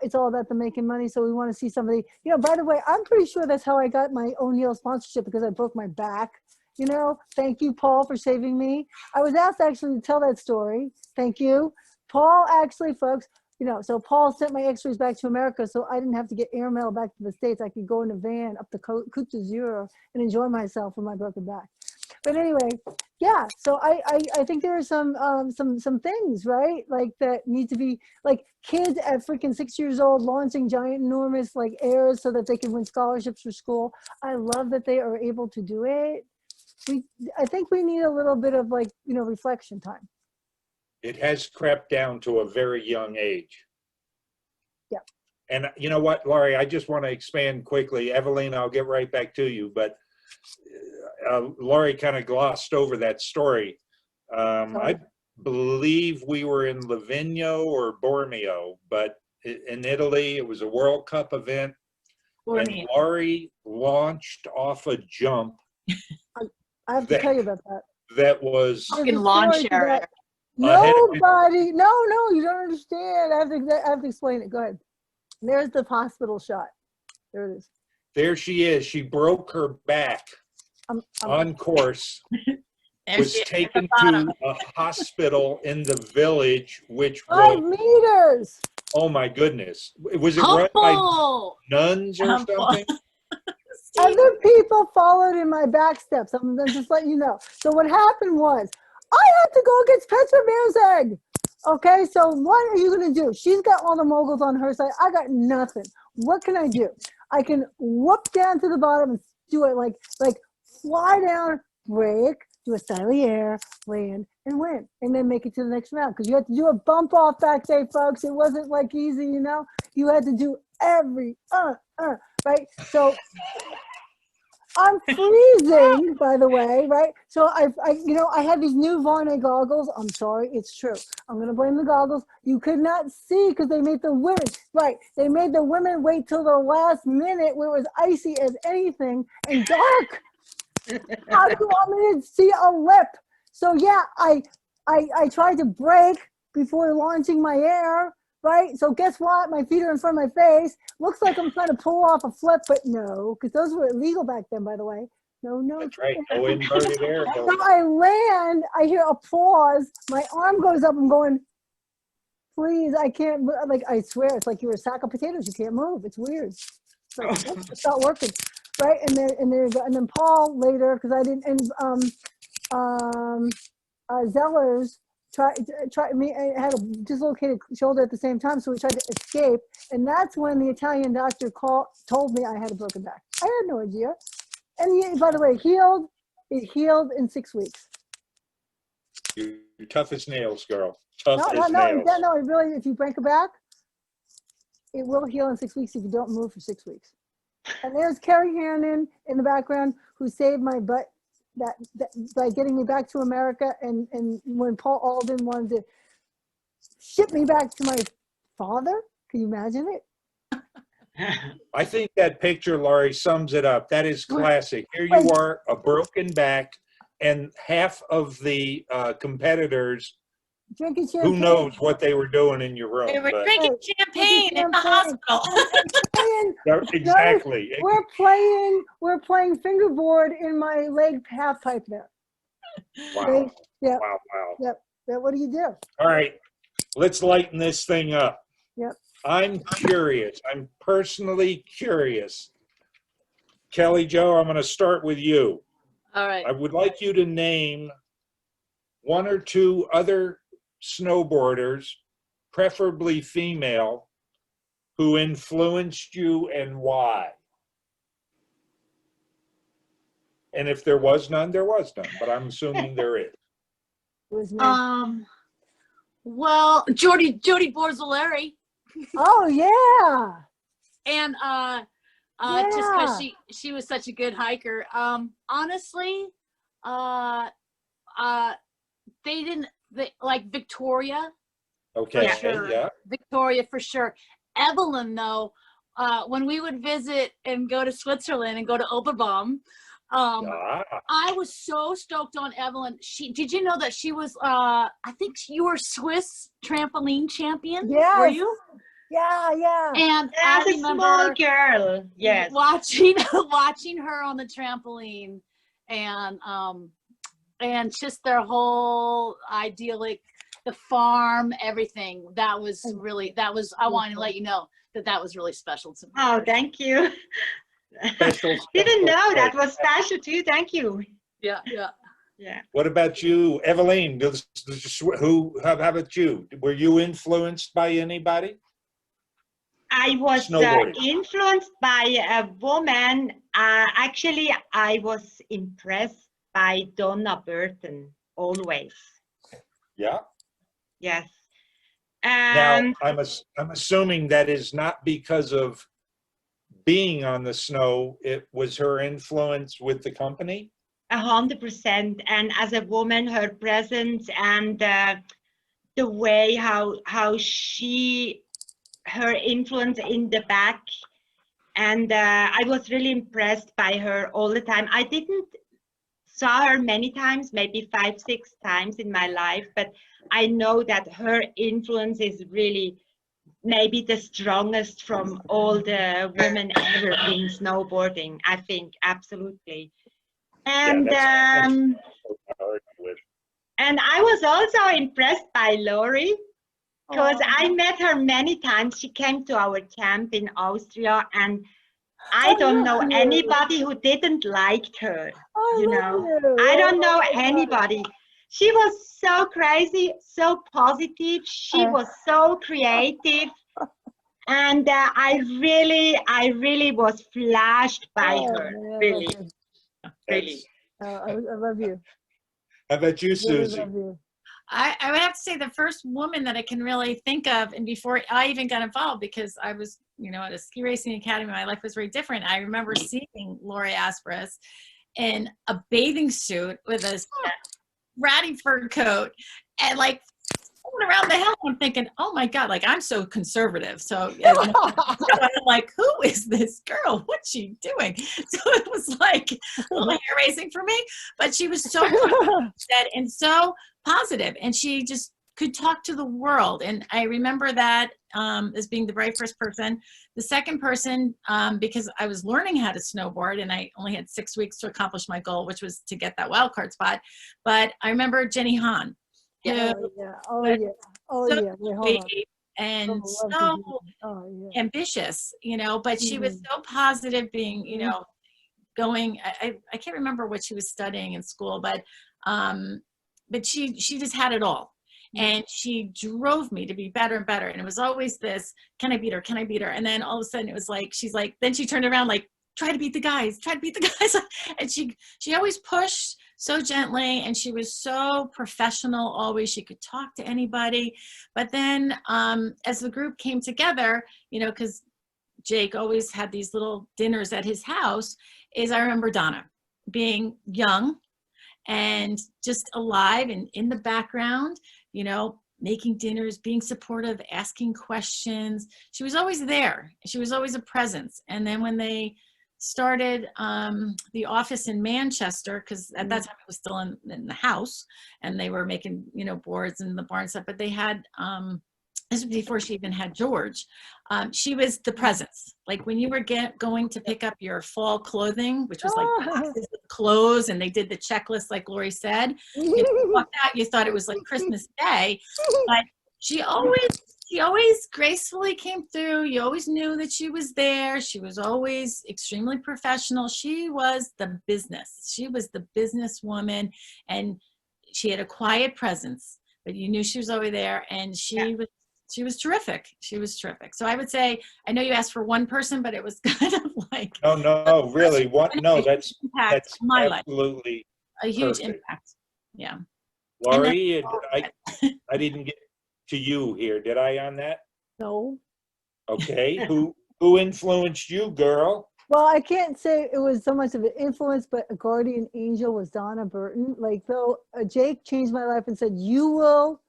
it's all about the making money. So we want to see somebody, you know, by the way, I'm pretty sure that's how I got my O'Neill sponsorship, because I broke my back. You know, thank you, Paul, for saving me. I was asked actually to tell that story. Thank you. Paul actually, folks, you know, so Paul sent my x-rays back to America, so I didn't have to get airmail back to the States. I could go in a van up the Côte d'Azur and enjoy myself with my broken back. But anyway, yeah, so I think there are some things, right? Like that need to be, like kids at freaking 6 years old launching giant, enormous like airs so that they can win scholarships for school. I love that they are able to do it. I think we need a little bit of like, you know, reflection time. It has crept down to a very young age. Yeah. And you know what, Laurie, I just want to expand quickly. Eveline, I'll get right back to you, but Laurie kind of glossed over that story. I believe we were in Livigno or Bormio, but in Italy, it was a World Cup event. And Laurie launched off a jump. I have to tell you about that. That was Fucking lawn chair. Nobody, no, you don't understand. I have to explain it. Go ahead. There's the hospital shot. There it is. There she is. She broke her back on course. Was taken to a hospital in the village, which 5 was, meters. oh my goodness. Was it run by nuns or something? Other people followed in my back steps. I'm gonna just let you know. So what happened was, I had to go against Petra Bearsegg. Okay, so what are you gonna do? She's got all the moguls on her side. I got nothing. What can I do? I can whoop down to the bottom and do it like fly down, break, do a styly air, land, and win, and then make it to the next round. Because you had to do a bump off back day, folks. It wasn't like easy, you know. You had to do every right. So I'm freezing, by the way, right? So I had these new Varney goggles. I'm sorry, it's true. I'm gonna blame the goggles. You could not see because they made the women, right? They made the women wait till the last minute where it was icy as anything and dark. How do you want me to see a lip? So yeah, I tried to break before launching my air, right? So guess what? My feet are in front of my face. Looks like I'm trying to pull off a flip, but no, because those were illegal back then, by the way. No. That's right. No inverted air. So I land, I hear applause. My arm goes up. I'm going, please, I can't, like, I swear, it's like you're a sack of potatoes. You can't move. It's weird. It's like, it's not working. Right, and then Paul later, because I didn't, and Zellers tried me. I had a dislocated shoulder at the same time, so we tried to escape, and that's when the Italian doctor told me I had a broken back. I had no idea, and by the way, it healed in 6 weeks. You're tough as nails, girl. Tough as nails. No, really, if you break a back, it will heal in 6 weeks if you don't move for 6 weeks. And there's Carrie Hannon in the background who saved my butt that by getting me back to America. And when Paul Alden wanted to ship me back to my father, can you imagine it? I think that picture, Laurie, sums it up. That is classic. Here you are, a broken back, and half of the competitors, Drinking champagne. who knows what they were doing in your room. They were but- drinking champagne in the hospital. Playing, Exactly. we're playing fingerboard in my leg half pipe there. Wow. Yeah. Wow. Yep. Yeah, what do you do? All right, let's lighten this thing up. Yep. I'm curious. I'm personally curious. Kelly Jo, I'm going to start with you. All right. I would like you to name one or two other snowboarders, preferably female, who influenced you and why. And if there was none, there was none, but I'm assuming there is. It was me. Well, Jody Borzolari, Oh yeah. and just because she was such a good hiker. Honestly, like Victoria. Okay, For sure. yeah. Victoria for sure. Evelyn though, when we would visit and go to Switzerland and go to Oberbaum, I was so stoked on Evelyn. Did you know that she was I think you were Swiss trampoline champion? Yes. Were you? Yeah. And As I a small remember girl, yes. watching her on the trampoline, and just their whole idyllic, the farm, everything. I wanted to let you know that was really special to me. Oh, thank you. Special. Didn't know that was special too. Thank you. Yeah. Yeah. What about you, Eveline? How about you? Were you influenced by anybody? I was Snowboarding. influenced by a woman. Actually, I was impressed by Donna Burton always. Yeah. Yes. Now, I'm assuming that is not because of being on the snow. It was her influence with the company. 100%. And as a woman, her presence and the way how her influence in the back, and I was really impressed by her all the time. I didn't saw her many times, maybe 5-6 times in my life, but I know that her influence is really maybe the strongest from all the women ever in snowboarding. I think absolutely. And and I was also impressed by Laurie, because I met her many times. She came to our camp in Austria, and I don't know anybody who didn't like her. I don't know anybody. She was so crazy, so positive. She was so creative, and I really was flashed by her. Really. I love you. How about you, Really Suzi? love you. I would have to say the first woman that I can really think of, and before I even got involved, because I was, at a ski racing academy, my life was very different. I remember seeing Laurie Asperas in a bathing suit with a ratty fur coat and like going around the hill. I'm thinking, oh my God, like I'm so conservative. So I'm like, who is this girl? What's she doing? So it was like a little hair raising for me, but she was so and so positive, and she just could talk to the world. And I remember that as being the very first person. The second person, because I was learning how to snowboard and I only had 6 weeks to accomplish my goal, which was to get that wild card spot. But I remember Jenny Hahn. Oh yeah. Wait, hold on. And so ambitious, but she was so positive, being, going, I can't remember what she was studying in school, but she just had it all. And she drove me to be better and better. And it was always this, can I beat her? Can I beat her? And then all of a sudden it was like, she's like, then she turned around like, try to beat the guys, try to beat the guys. And she always pushed so gently, and she was so professional always. She could talk to anybody. But then as the group came together, you know, because Jake always had these little dinners at his house, I remember Donna being young and just alive and in the background, you know, making dinners, being supportive, asking questions. She was always there. She was always a presence. And then when they started the office in Manchester, because at that time it was still in the house, and they were making, you know, boards and the barn stuff, but they had, this was before she even had George. She was the presence. Like when you were going to pick up your fall clothing, which was like boxes of clothes, and they did the checklist, like Laurie said, you walked out, you thought it was like Christmas Day, but she always gracefully came through. You always knew that she was there. She was always extremely professional. She was the business. She was the businesswoman, and she had a quiet presence, but you knew she was over there, and she was terrific. She was terrific. So I would say, I know you asked for one person, but it was kind of like no, really, what? No, that's my absolutely life. A huge perfect. impact. Yeah. Laurie, I didn't get to you here, did I, on that? No. Okay, who influenced you, girl? Well, I can't say it was so much of an influence, but a guardian angel was Donna Burton. Like, though Jake changed my life and said, you will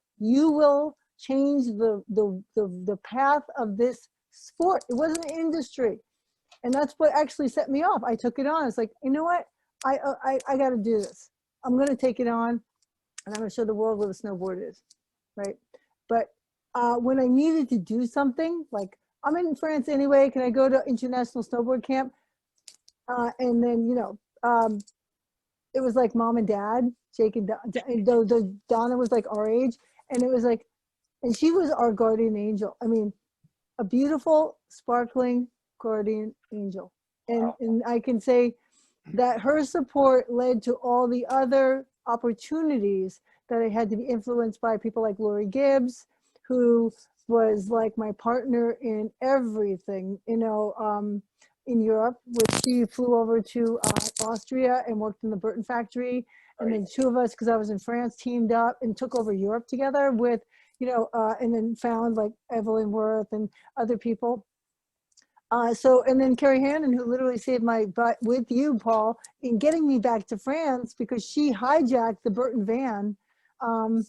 change the path of this sport. It wasn't an industry. And that's what actually set me off. I took it on. It's like, you know what? I got to do this. I'm going to take it on, and I'm going to show the world what a snowboard is, right? But when I needed to do something, like I'm in France anyway, can I go to international snowboard camp? And then, you know, it was like mom and dad, Jake and Donna was like our age. And it was like, and she was our guardian angel. I mean, a beautiful, sparkling guardian angel. And I can say that her support led to all the other opportunities that I had to be influenced by people like Laurie Gibbs, who was like my partner in everything, you know, in Europe, which she flew over to Austria and worked in the Burton factory. And then two of us, because I was in France, teamed up and took over Europe together with, you know, and then found like Eveline Wirth and other people. And then Carrie Hannon, who literally saved my butt with you, Paul, in getting me back to France, because she hijacked the Burton van. And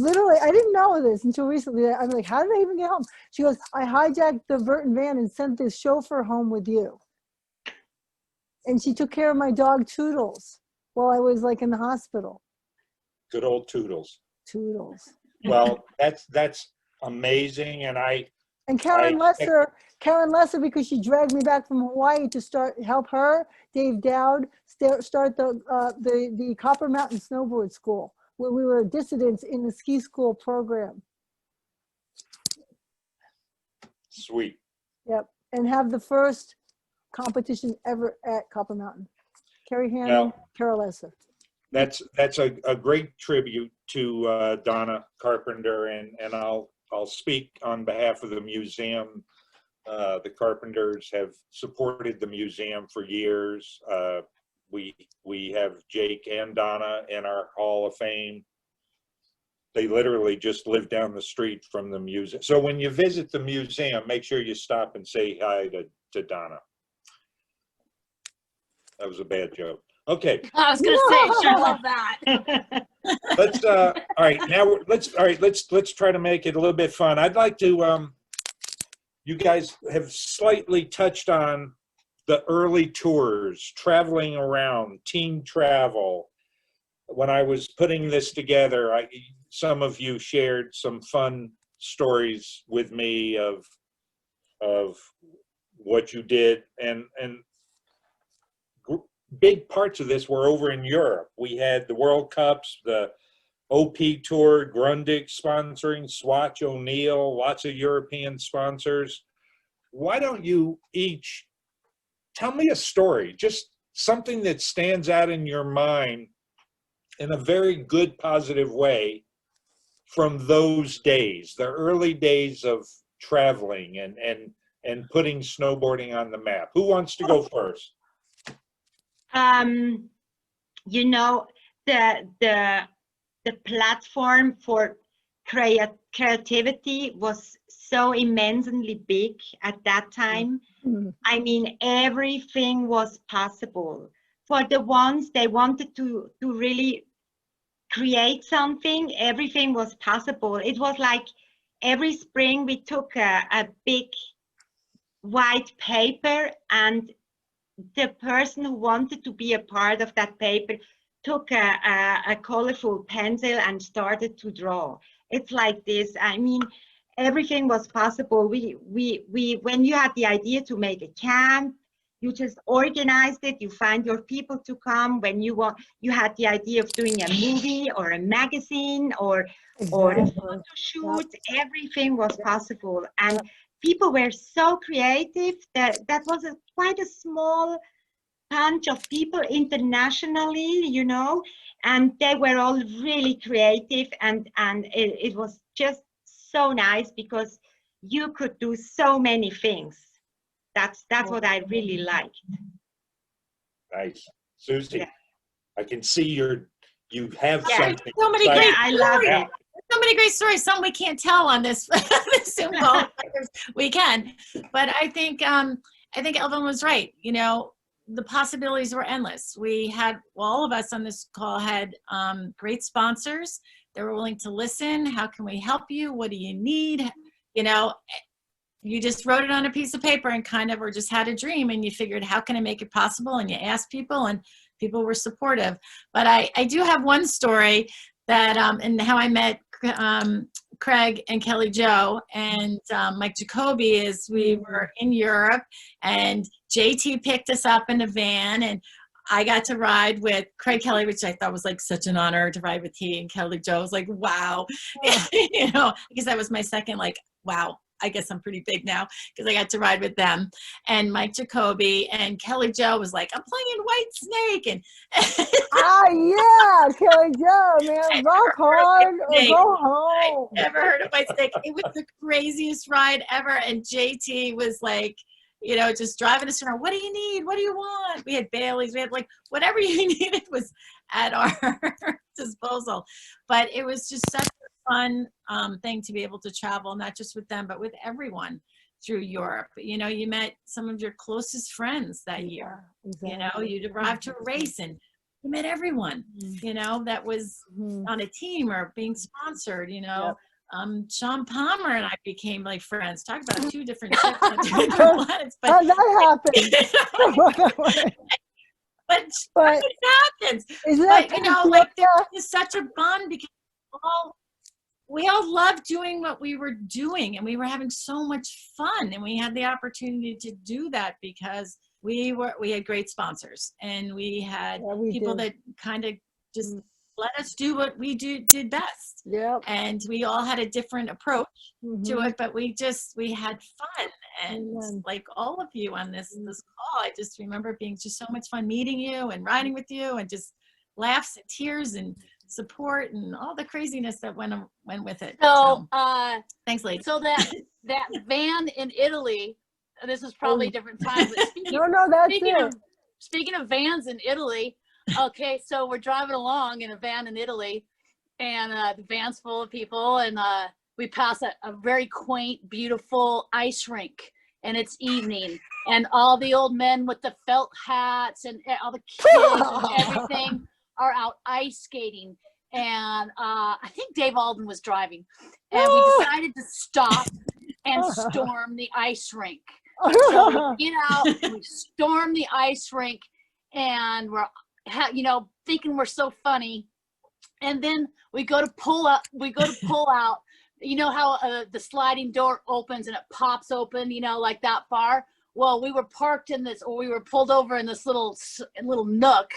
literally, I didn't know this until recently. I'm like, how did I even get home? She goes, I hijacked the Burton van and sent this chauffeur home with you. And she took care of my dog Toodles while I was like in the hospital. Good old Toodles. Toodles. Well, that's amazing, and Karen Lesser, because she dragged me back from Hawaii to help her, Dave Dowd, start the Copper Mountain Snowboard School, where we were dissidents in the ski school program. Sweet. Yep, and have the first competition ever at Copper Mountain. Carrie Hannon, Carol Lesser. That's a great tribute to Donna Carpenter, and I'll speak on behalf of the museum. The Carpenters have supported the museum for years. We have Jake and Donna in our Hall of Fame. They literally just live down the street from the museum. So when you visit the museum, make sure you stop and say hi to Donna. That was a bad joke. Okay. I was gonna say, sure love that. Let's all right, now let's try to make it a little bit fun. I'd like to you guys have slightly touched on the early tours, traveling around, team travel. When I was putting this together, some of you shared some fun stories with me of what you did, and big parts of this were over in Europe. We had the World Cups, the OP Tour, Grundig sponsoring, Swatch, O'Neill, lots of European sponsors. Why don't you each tell me a story, just something that stands out in your mind in a very good, positive way from those days, the early days of traveling and putting snowboarding on the map? Who wants to go first? You know, the platform for creativity was so immensely big at that time. I mean, everything was possible. For the ones they wanted to really create something, everything was possible. It was like every spring we took a big white paper, and the person who wanted to be a part of that paper took a colorful pencil and started to draw. It's like this. I mean, everything was possible. When you had the idea to make a camp, you just organized it. You find your people to come. When you had the idea of doing a movie or a magazine or a photo shoot, everything was possible. And people were so creative that was quite a small bunch of people internationally, you know, and they were all really creative, and it was just so nice because you could do so many things. That's what I really liked. Nice. Suzi, Yeah. I can see you have Yeah. something. So many exciting. great I love Yeah. it. So many great stories. Some we can't tell on this Zoom call. We can, but I think Evelyn was right. You know, the possibilities were endless. We had, well, all of us on this call had great sponsors. They were willing to listen. How can we help you? What do you need? You know, you just wrote it on a piece of paper and kind of, or just had a dream, and you figured, how can I make it possible? And you asked people, and people were supportive. But I do have one story that, and how I met Craig and Kelly Jo and Mike Jacoby is we were in Europe, and JT picked us up in a van, and I got to ride with Craig Kelly, which I thought was like such an honor to ride with he and Kelly Jo. I was like, wow, you know, because that was my second, like, wow, I guess I'm pretty big now because I got to ride with them. And Mike Jacoby and Kelly Jo was like, I'm playing White Snake. And yeah, Kelly Jo, man, rock hard or go home. I never heard of White Snake. It was the craziest ride ever. And JT was like, you know, just driving us around. What do you need? What do you want? We had Baileys. We had like whatever you needed was at our disposal. But it was just such a fun thing to be able to travel, not just with them, but with everyone through Europe. You know, you met some of your closest friends that year. Exactly. You know, you arrived to a race and you met everyone, you know, that was on a team or being sponsored, you know. Sean Palmer and I became like friends. Talk about two different ships on two different planets. But how'd that happen? but it happens. But you know, like there was such a bond because we all loved doing what we were doing, and we were having so much fun, and we had the opportunity to do that because we had great sponsors, and we had people that kind of just let us do what we did best. Yep. And we all had a different approach to it, but we had fun. And like all of you on this call, I just remember it being just so much fun meeting you and riding with you, and just laughs and tears and support and all the craziness that went with it. So, thanks, lady. So that van in Italy, this is probably a different time. But speaking of vans in Italy, okay, so we're driving along in a van in Italy, and the van's full of people, and we pass a very quaint, beautiful ice rink, and it's evening, and all the old men with the felt hats and all the kids and everything are out ice skating. And I think Dave Alden was driving, and we decided to stop and storm the ice rink. So, you know, we storm the ice rink, and we're, you know, thinking we're so funny. And then we go to pull out, you know how the sliding door opens and it pops open, you know, like that far. Well, we were parked in this, or we were pulled over in this little nook.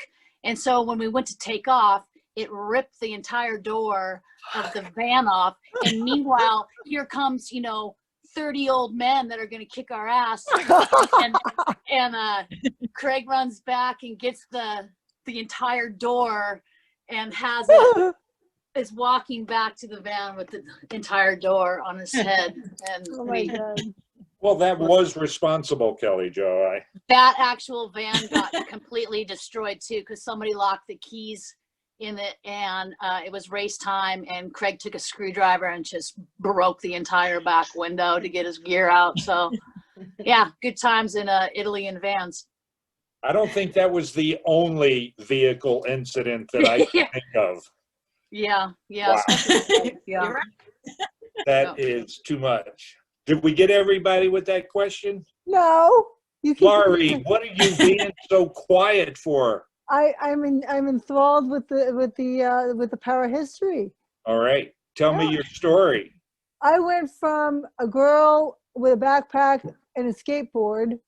And so when we went to take off, it ripped the entire door of the van off. And meanwhile, here comes, you know, 30 old men that are going to kick our ass. And Craig runs back and gets the entire door and is walking back to the van with the entire door on his head. And Well, that was responsible, Kelly Jo. That actual van got completely destroyed too, because somebody locked the keys in it, and it was race time, and Craig took a screwdriver and just broke the entire back window to get his gear out. So yeah, good times in Italy in vans. I don't think that was the only vehicle incident that I can think of. Yeah, yeah. Wow. Yeah. You're right. That is too much. Did we get everybody with that question? No, you keep. Laurie, what are you being so quiet for? I'm enthralled with the parahistory. All right, tell me your story. I went from a girl with a backpack and a skateboard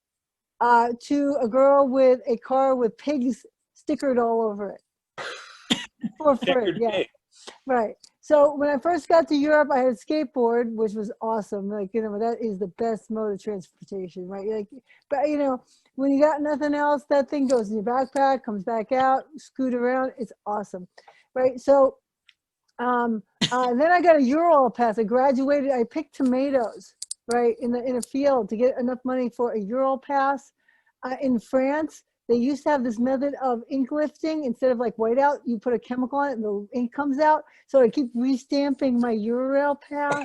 to a girl with a car with pigs stickered all over it. For free, Checkered yeah. pig. Right. So when I first got to Europe, I had a skateboard, which was awesome. Like, you know, that is the best mode of transportation, right? Like, but you know, when you got nothing else, that thing goes in your backpack, comes back out, scoot around. It's awesome, right? So then I got a Euro pass. I graduated. I picked tomatoes, right, in a field to get enough money for a Euro pass. In France, they used to have this method of ink lifting. Instead of like whiteout, you put a chemical on it and the ink comes out. So I keep restamping my Euro pass.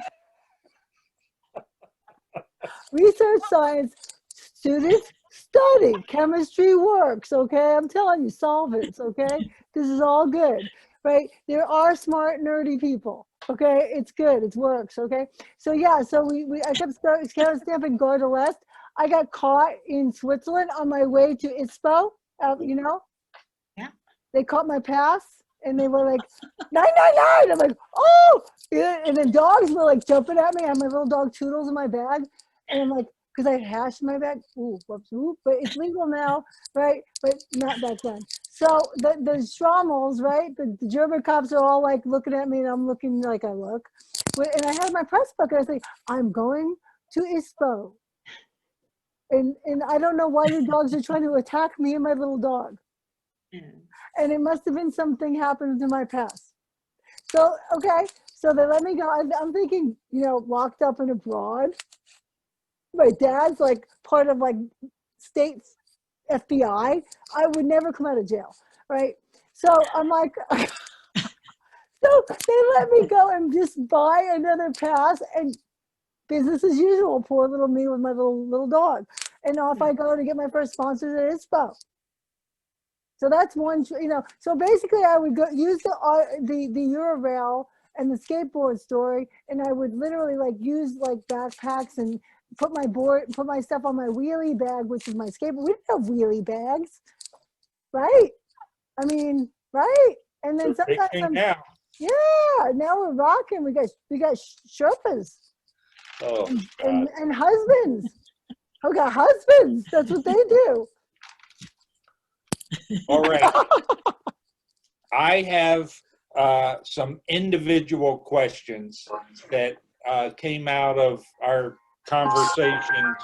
Research science, students study, chemistry works, okay? I'm telling you, solvents, okay? This is all good, right? There are smart, nerdy people, okay? It's good, it works, okay? So yeah, so I kept stamping Gare de l'Est. I got caught in Switzerland on my way to ISPO, you know? Yeah. They caught my pass and they were like, 999. I'm like, oh! And then dogs were like jumping at me. I had my little dog Toodles in my bag. And I'm like, because I had hash in my bag. Ooh, whoops, ooh. But it's legal now, right? But not back then. So the Schrommels, right? The German cops are all like looking at me and I'm looking like I look. And I had my press book and I was like, I'm going to ISPO. And I don't know why your dogs are trying to attack me and my little dog. And it must have been something happened to my past. So, okay, so they let me go. I'm thinking, you know, locked up and abroad. My dad's like part of like state FBI. I would never come out of jail, right? So I'm like, so they let me go and just buy another pass and business as usual, poor little me with my little dog. And off I go to get my first sponsors at ISPO. So that's one, you know, so basically I would go use the Eurorail and the skateboard story, and I would literally like use like backpacks and put my stuff on my wheelie bag, which is my skateboard. We didn't have wheelie bags, right? I mean, right? And then sometimes now we're rocking. We got Sherpas. Oh, and husbands. I got husbands. That's what they do. all right. I have some individual questions that came out of our conversations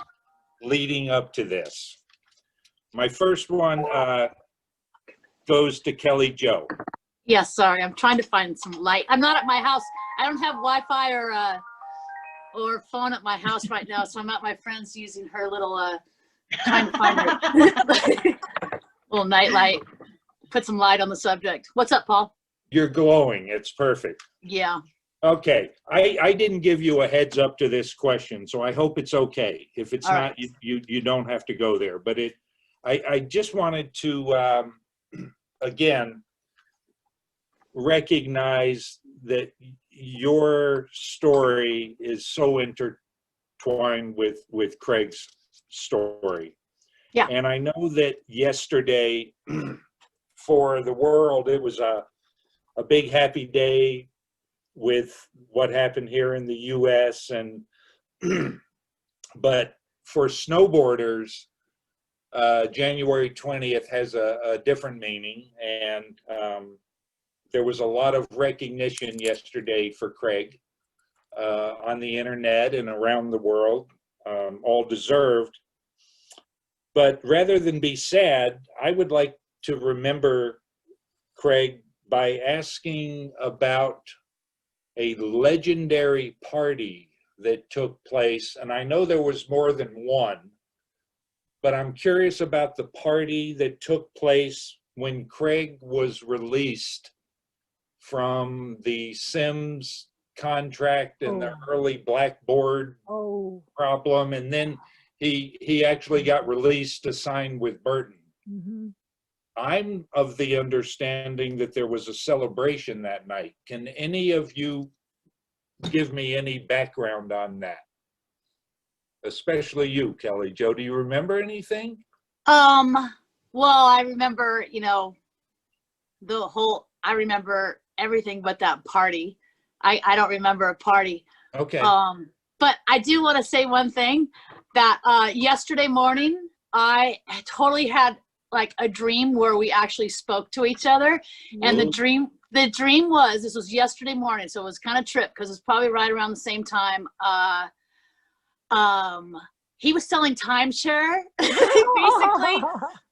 leading up to this. My first one goes to Kelly Jo. Yes, sorry, I'm trying to find some light. I'm not at my house. I don't have Wi-Fi or phone at my house right now, so I'm at my friend's using her little trying to find her little night light. Put some light on the subject. What's up, Paul? You're glowing. It's perfect. Yeah. Okay. I didn't give you a heads up to this question, so I hope it's okay. If it's All not, right. you don't have to go there. But I just wanted to again recognize that your story is so intertwined with Craig's story. Yeah. And I know that yesterday for the world, it was a big happy day with what happened here in the US and but for snowboarders, January 20th has a different meaning, and there was a lot of recognition yesterday for Craig on the internet and around the world, all deserved. But rather than be sad, I would like to remember Craig by asking about a legendary party that took place, and I know there was more than one, but I'm curious about the party that took place when Craig was released from the Sims contract and the early Blackboard problem, and then he actually got released to sign with Burton. I'm of the understanding that there was a celebration that night. Can any of you give me any background on that? Especially you, Kelly Jo. Do you remember anything? Well, I remember, you know, I remember everything but that party. I don't remember a party. Okay. But I do want to say one thing, that yesterday morning, I totally had like a dream where we actually spoke to each other. And the dream was, this was yesterday morning, so it was kind of trip because it's probably right around the same time. He was selling timeshare basically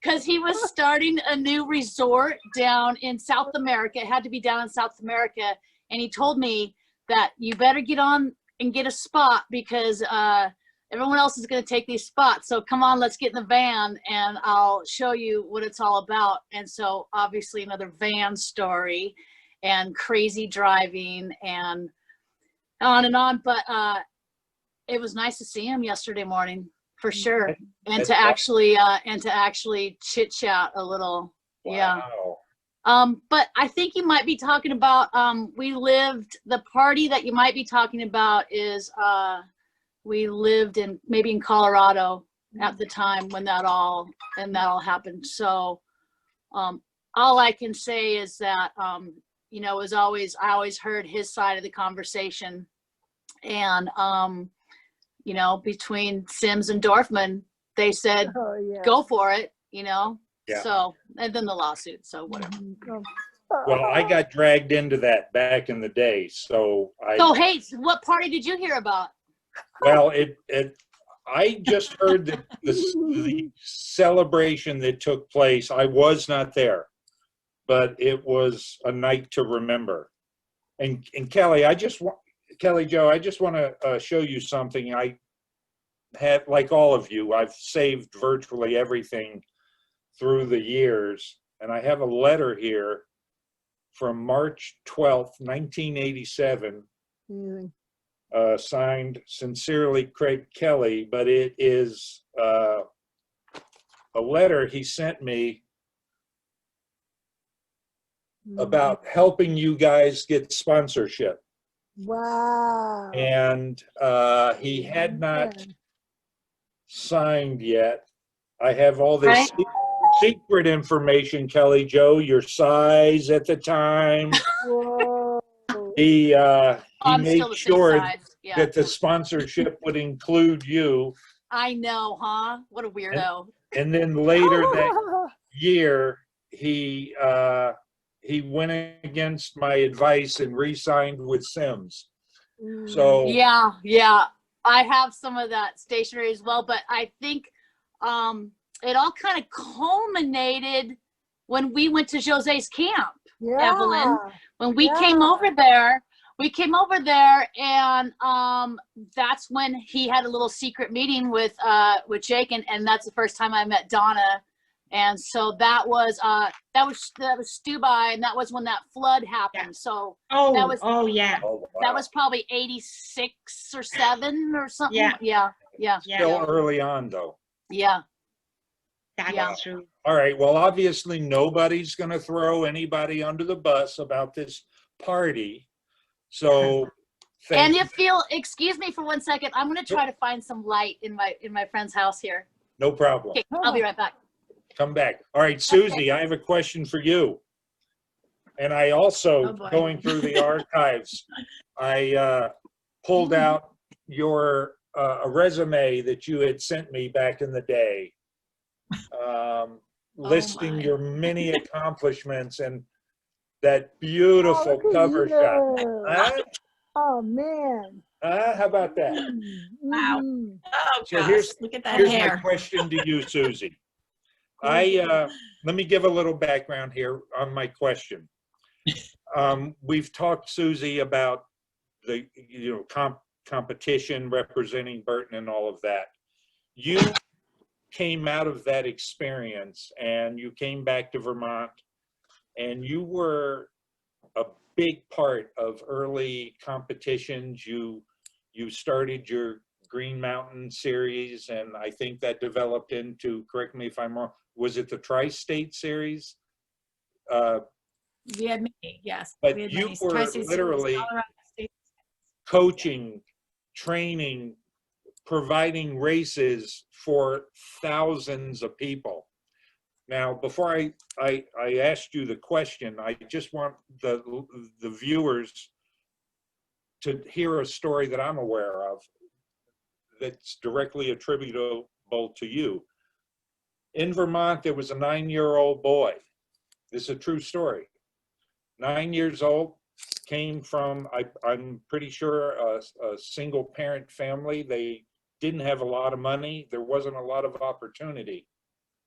because he was starting a new resort down in South America. It had to be down in South America. And he told me that you better get on and get a spot because everyone else is going to take these spots. So come on, let's get in the van and I'll show you what it's all about. And so obviously another van story and crazy driving and on and on. But it was nice to see him yesterday morning for sure. And to actually chit chat a little. Yeah. Wow. But I think you might be talking about, the party that you might be talking about is, we lived maybe in Colorado at the time when that all happened. So, all I can say is that, you know, I always heard his side of the conversation, and, you know, between Sims and Dorfman, they said, go for it, you know? Yeah. So, and then the lawsuit, so whatever. Well, I got dragged into that back in the day, so So, hey, what party did you hear about? Well, I just heard that the celebration that took place, I was not there, but it was a night to remember. And Kelly Jo, I just want to show you something. I have, like all of you, I've saved virtually everything through the years, and I have a letter here from March 12th, 1987. Signed Sincerely Craig Kelly, but it is a letter he sent me about helping you guys get sponsorship. Wow. And he had not signed yet. I have all this secret information, Kelly Jo, your size at the time. Whoa. He I'm made still the same sure size. Yeah. that the sponsorship would include you. I know, huh? What a weirdo. And then later that year, he went against my advice and re-signed with Sims. So Yeah. I have some of that stationery as well, but I think it all kind of culminated when we went to Jose's camp, Evelyn. When we came over there, and that's when he had a little secret meeting with Jake, and that's the first time I met Donna. And so that was Stubai, and that was when that flood happened. Yeah. So That wow. was probably 86 or 7 or something. Yeah. Still early on, though. Yeah. That's true. All right. Well, obviously, nobody's going to throw anybody under the bus about this party. So, And if you'll excuse me for 1 second, I'm going to try to find some light in my friend's house here. No problem. Okay, I'll be right back. Come back. All right, Suzi, I have a question for you. And I also, going through the archives, I pulled out your a resume that you had sent me back in the day, listing your many accomplishments and that beautiful cover shot. Huh? Oh man. How about that? Wow. Oh, So gosh, look at that here's hair. my question to you, Suzi. Let me give a little background here on my question. We've talked, Suzi, about the competition representing Burton and all of that. You came out of that experience and you came back to Vermont, and you were a big part of early competitions. You started your Green Mountain series, and I think that developed into, correct me if I'm wrong, was it the Tri-State series? We had many, yes. But We had you many. were Tri-State Series, literally Colorado State. coaching, training, providing races for thousands of people. Now, before I asked you the question, I just want the viewers to hear a story that I'm aware of that's directly attributable to you. In Vermont, there was a 9-year-old boy. This is a true story. 9 years old, came from, I'm pretty sure, a single parent family. They didn't have a lot of money. There wasn't a lot of opportunity.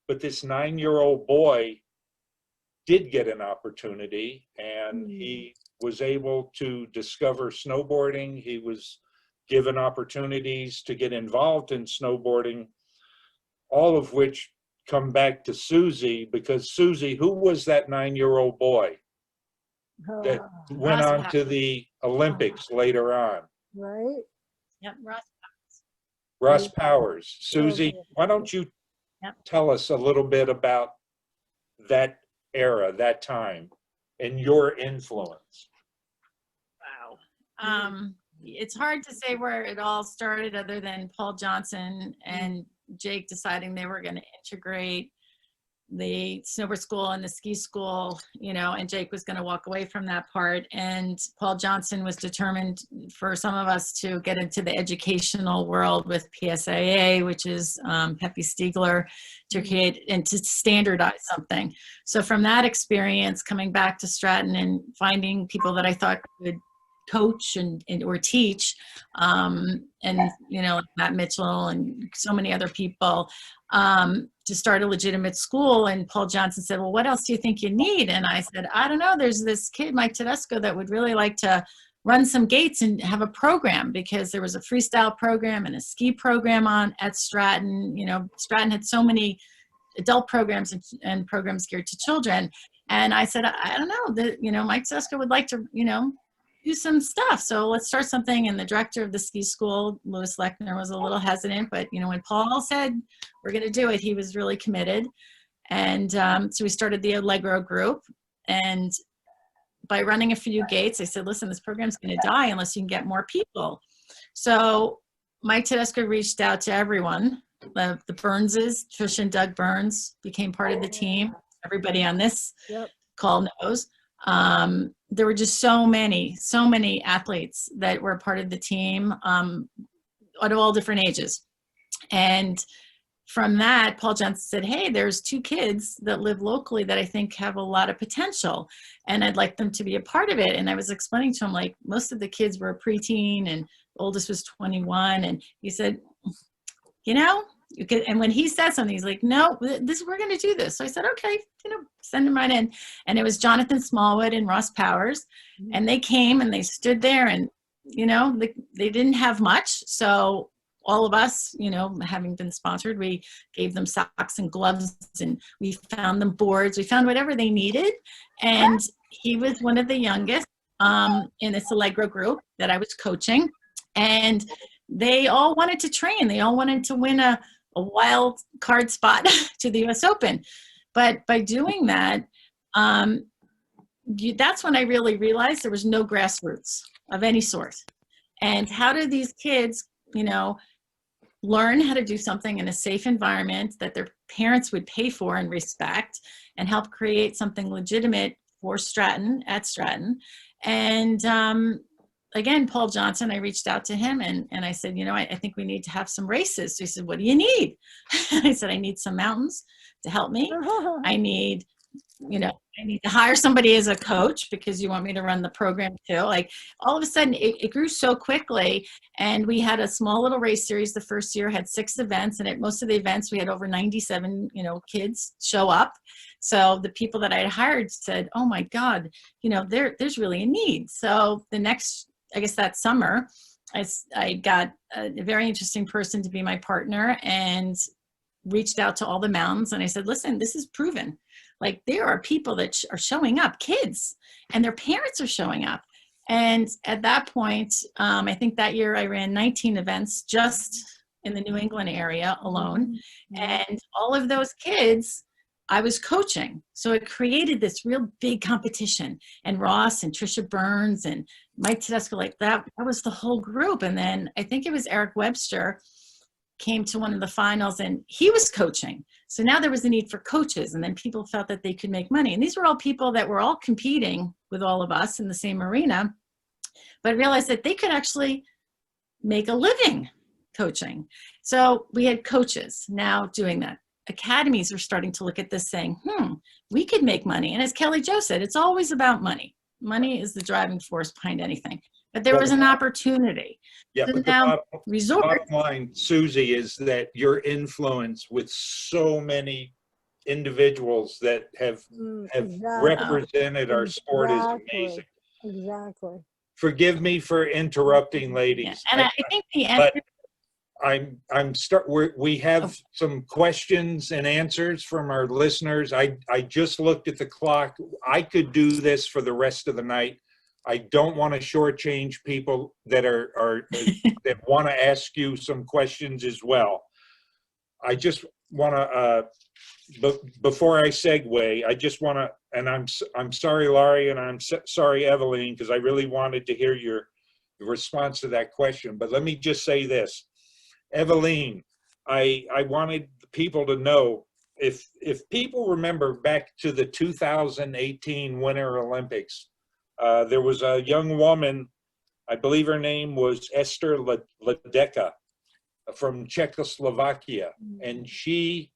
But this 9-year-old boy did get an opportunity, and he was able to discover snowboarding. He was given opportunities to get involved in snowboarding, all of which come back to Suzi, because Suzi, who was that 9-year-old boy that went Ross on Powers. to the Olympics later on? Right? Yep, Ross Powers. Suzi, why don't you Yep. tell us a little bit about that era, that time, and your influence? Wow. It's hard to say where it all started, other than Paul Johnson and Jake deciding they were going to integrate the snowboard school and the ski school, and Jake was going to walk away from that part. And Paul Johnson was determined for some of us to get into the educational world with PSAA, which is Pepe Stiegler, to create and to standardize something. So from that experience, coming back to Stratton and finding people that I thought could coach and or teach, and Matt Mitchell and so many other people, to start a legitimate school. And Paul Johnson said, well, what else do you think you need? And I said, I don't know, there's this kid, Mike Tedesco, that would really like to run some gates and have a program, because there was a freestyle program and a ski program at Stratton. Stratton had so many adult programs and programs geared to children. And I said, I don't know, Mike Tedesco would like to, do some stuff. So let's start something. And the director of the ski school, Louis Lechner, was a little hesitant, but when Paul said we're going to do it, he was really committed. And so we started the Allegro group. And by running a few gates, I said, listen, this program's going to die unless you can get more people. So Mike Tedesco reached out to everyone. The Burnses, Trisha and Doug Burns, became part of the team. Everybody on this call knows. There were just so many athletes that were part of the team, at all different ages. And from that, Paul Johnson said, hey, there's 2 kids that live locally that I think have a lot of potential, and I'd like them to be a part of it. And I was explaining to him, like, most of the kids were preteen and the oldest was 21. And he said, you could, and when he said something, he's like, no, we're going to do this. So I said, okay, send him right in. And it was Jonathan Smallwood and Ross Powers. And they came and they stood there, and, they didn't have much. So all of us, having been sponsored, we gave them socks and gloves, and we found them boards. We found whatever they needed. And he was one of the youngest in this Allegro group that I was coaching. And they all wanted to train. They all wanted to win a wild card spot to the US Open. But by doing that, that's when I really realized there was no grassroots of any sort. And how do these kids, learn how to do something in a safe environment that their parents would pay for and respect, and help create something legitimate for Stratton, at Stratton? And again, Paul Johnson, I reached out to him and I said, I think we need to have some races. So he said, what do you need? I said, I need some mountains to help me. I need to hire somebody as a coach, because you want me to run the program too. Like, all of a sudden it grew so quickly, and we had a small little race series. The first year had 6 events, and at most of the events we had over 97, kids show up. So the people that I had hired said, oh my God, there's really a need. So the next, I guess that summer, I got a very interesting person to be my partner and reached out to all the mountains. And I said, listen, this is proven. Like, there are people that are showing up, kids, and their parents are showing up. And at that point, I think that year I ran 19 events just in the New England area alone. And all of those kids, I was coaching. So it created this real big competition. And Ross and Trisha Burns and Mike Tedesco, like that was the whole group. And then I think it was Eric Webster came to one of the finals and he was coaching. So now there was a need for coaches, and then people felt that they could make money. And these were all people that were all competing with all of us in the same arena, but realized that they could actually make a living coaching. So we had coaches now doing that. Academies were starting to look at this saying, we could make money. And as Kelly Jo said, it's always about money. Money is the driving force behind anything. But there was an opportunity. Yeah, So but now the bottom line, Suzi, is that your influence with so many individuals that have represented our sport is amazing. Exactly. Forgive me for interrupting, ladies. Yeah. And I think the answer, we have some questions and answers from our listeners. I just looked at the clock. I could do this for the rest of the night. I don't want to shortchange people that are that want to ask you some questions as well. I just want to before I segue, I just want to, and I'm sorry, Laurie, and I'm sorry, Eveline, because I really wanted to hear your response to that question. But let me just say this, Eveline, I wanted people to know, if people remember back to the 2018 Winter Olympics, there was a young woman, I believe her name was Esther Ledecka from Czechoslovakia, and she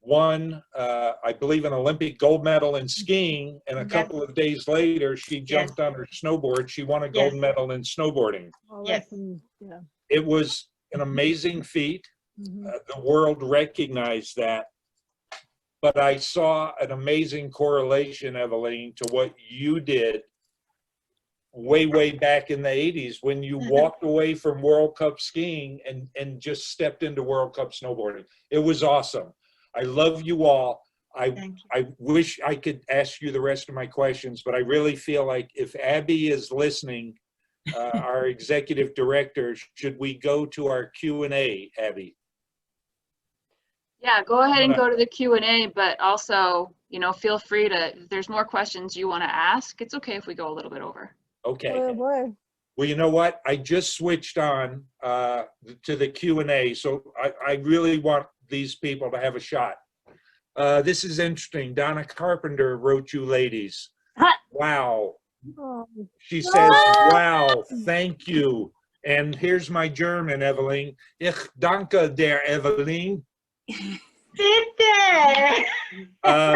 won, I believe, an Olympic gold medal in skiing, and a couple of days later, she jumped on her snowboard. She won a gold medal in snowboarding. It was an amazing feat. The world recognized that. But I saw an amazing correlation, Eveline, to what you did way back in the 80s when you walked away from World Cup skiing and just stepped into World Cup snowboarding. It was awesome. I love you all. I wish I could ask you the rest of my questions, but I really feel like if Abby is listening, our executive director, should we go to our Q&A, Abby? Yeah, go ahead and go to the Q&A, but also, you know, feel free to, if there's more questions you want to ask, it's okay if we go a little bit over. Okay. Well, you know what? I just switched on to the Q&A, so I really want these people to have a shot. This is interesting. Donna Carpenter wrote you ladies. Wow. She says, wow, thank you. And here's my German, Eveline. Ich danke der Eveline.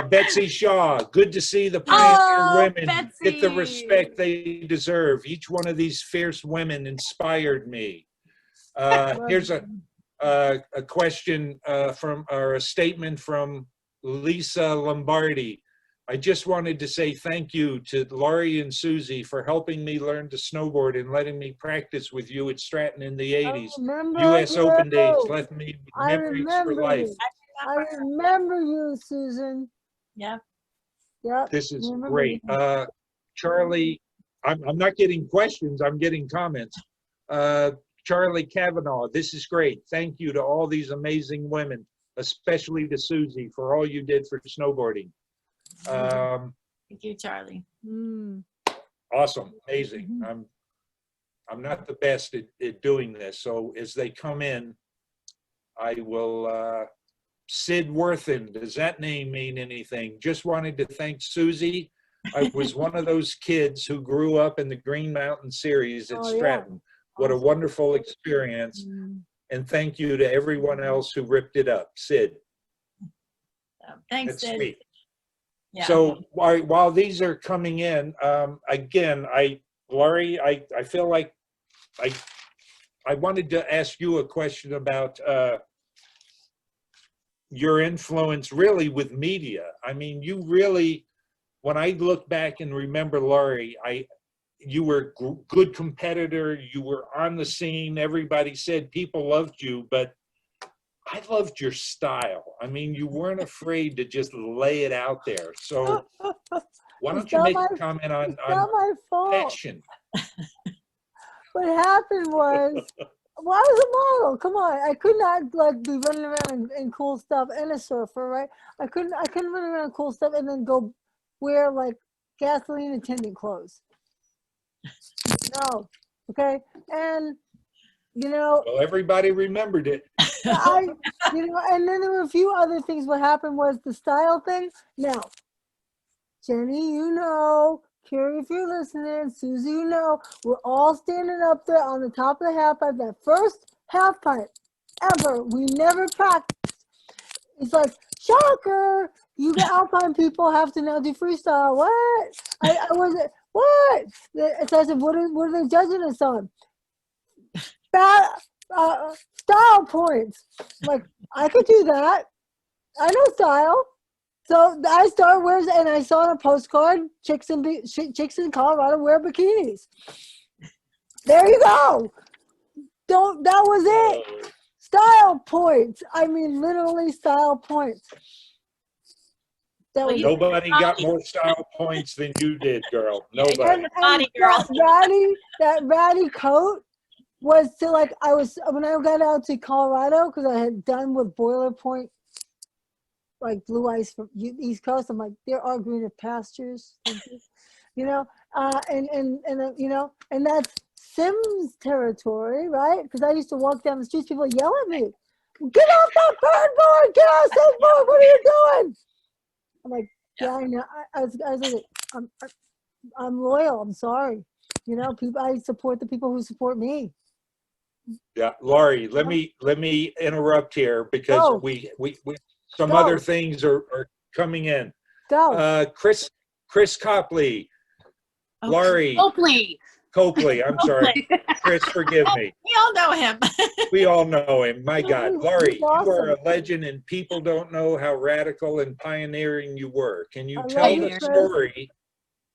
Betsy Shaw, good to see the pioneer women get the respect they deserve. Each one of these fierce women inspired me. Here's a question or a statement from Lisa Lombardi. I just wanted to say thank you to Laurie and Suzi for helping me learn to snowboard and letting me practice with you at Stratton in the 80s. US Open days left me memories for life. I remember you, Susan. Yeah. Yeah. This is great. Charlie, I'm not getting questions, I'm getting comments. Charlie Kavanaugh, this is great. Thank you to all these amazing women, especially to Suzi for all you did for snowboarding. Thank you, Charlie. Awesome, amazing. I'm not the best at doing this, so as they come in, I will. Sid Worthen, does that name mean anything? Just wanted to thank Suzi. I was one of those kids who grew up in the Green Mountain Series at Stratton. What a wonderful experience. And thank you to everyone else who ripped it up. Sid. Thanks, That's Sid. sweet. Yeah. So while these are coming in, again, Laurie, I feel like I wanted to ask you a question about your influence really with media. I mean, you really, when I look back and remember Laurie, you were a good competitor. You were on the scene. Everybody said people loved you, but I loved your style. I mean, you weren't afraid to just lay it out there. So why don't you make a comment on not my fault. passion? What happened was, well, I was a model. Come on, I could not like be running around in cool stuff and a surfer, right? I couldn't run around in cool stuff and then go wear like gasoline attendant clothes. No, okay, and you know. Well, everybody remembered it. And then there were a few other things. What happened was the style thing. Now, Jenny, you know, Carrie, if you're listening, Susie, you know, we're all standing up there on the top of the half pipe. That first half pipe ever, we never practiced. It's like, shocker, you Alpine people have to now do freestyle. What? I wasn't, what? So I said, what are they judging us on? Style points. Like, I could do that. I know style. So I started wearing, and I saw on a postcard, chicks in Colorado wear bikinis. There you go. That was it. Style points. I mean, literally style points. Nobody got more style points than you did, girl. Nobody. And that ratty coat was to like, when I got out to Colorado, because I had done with Boiler Point, like blue ice from East Coast, I'm like, there are greener pastures, you know, you know, and that's Sims territory, right? Because I used to walk down the streets, people yell at me, get off that board, get off that board, what are you doing? I'm like, yeah, I know. I was like, I'm loyal. I'm sorry. You know, I support the people who support me. Yeah, Laurie, let me interrupt here because we some other things are coming in. Go. Chris Copley, Laurie. Copley, I'm sorry. Chris, forgive me. We all know him. We all know him. My God. Laurie, awesome. You are a legend and people don't know how radical and pioneering you were. Can you tell the story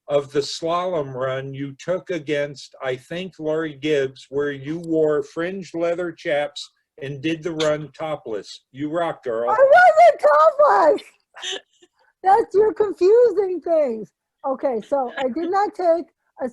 of the slalom run you took against, I think, Laurie Gibbs, where you wore fringed leather chaps and did the run topless? You rock, girl. I wasn't topless. That's your confusing things. Okay, so I did not take a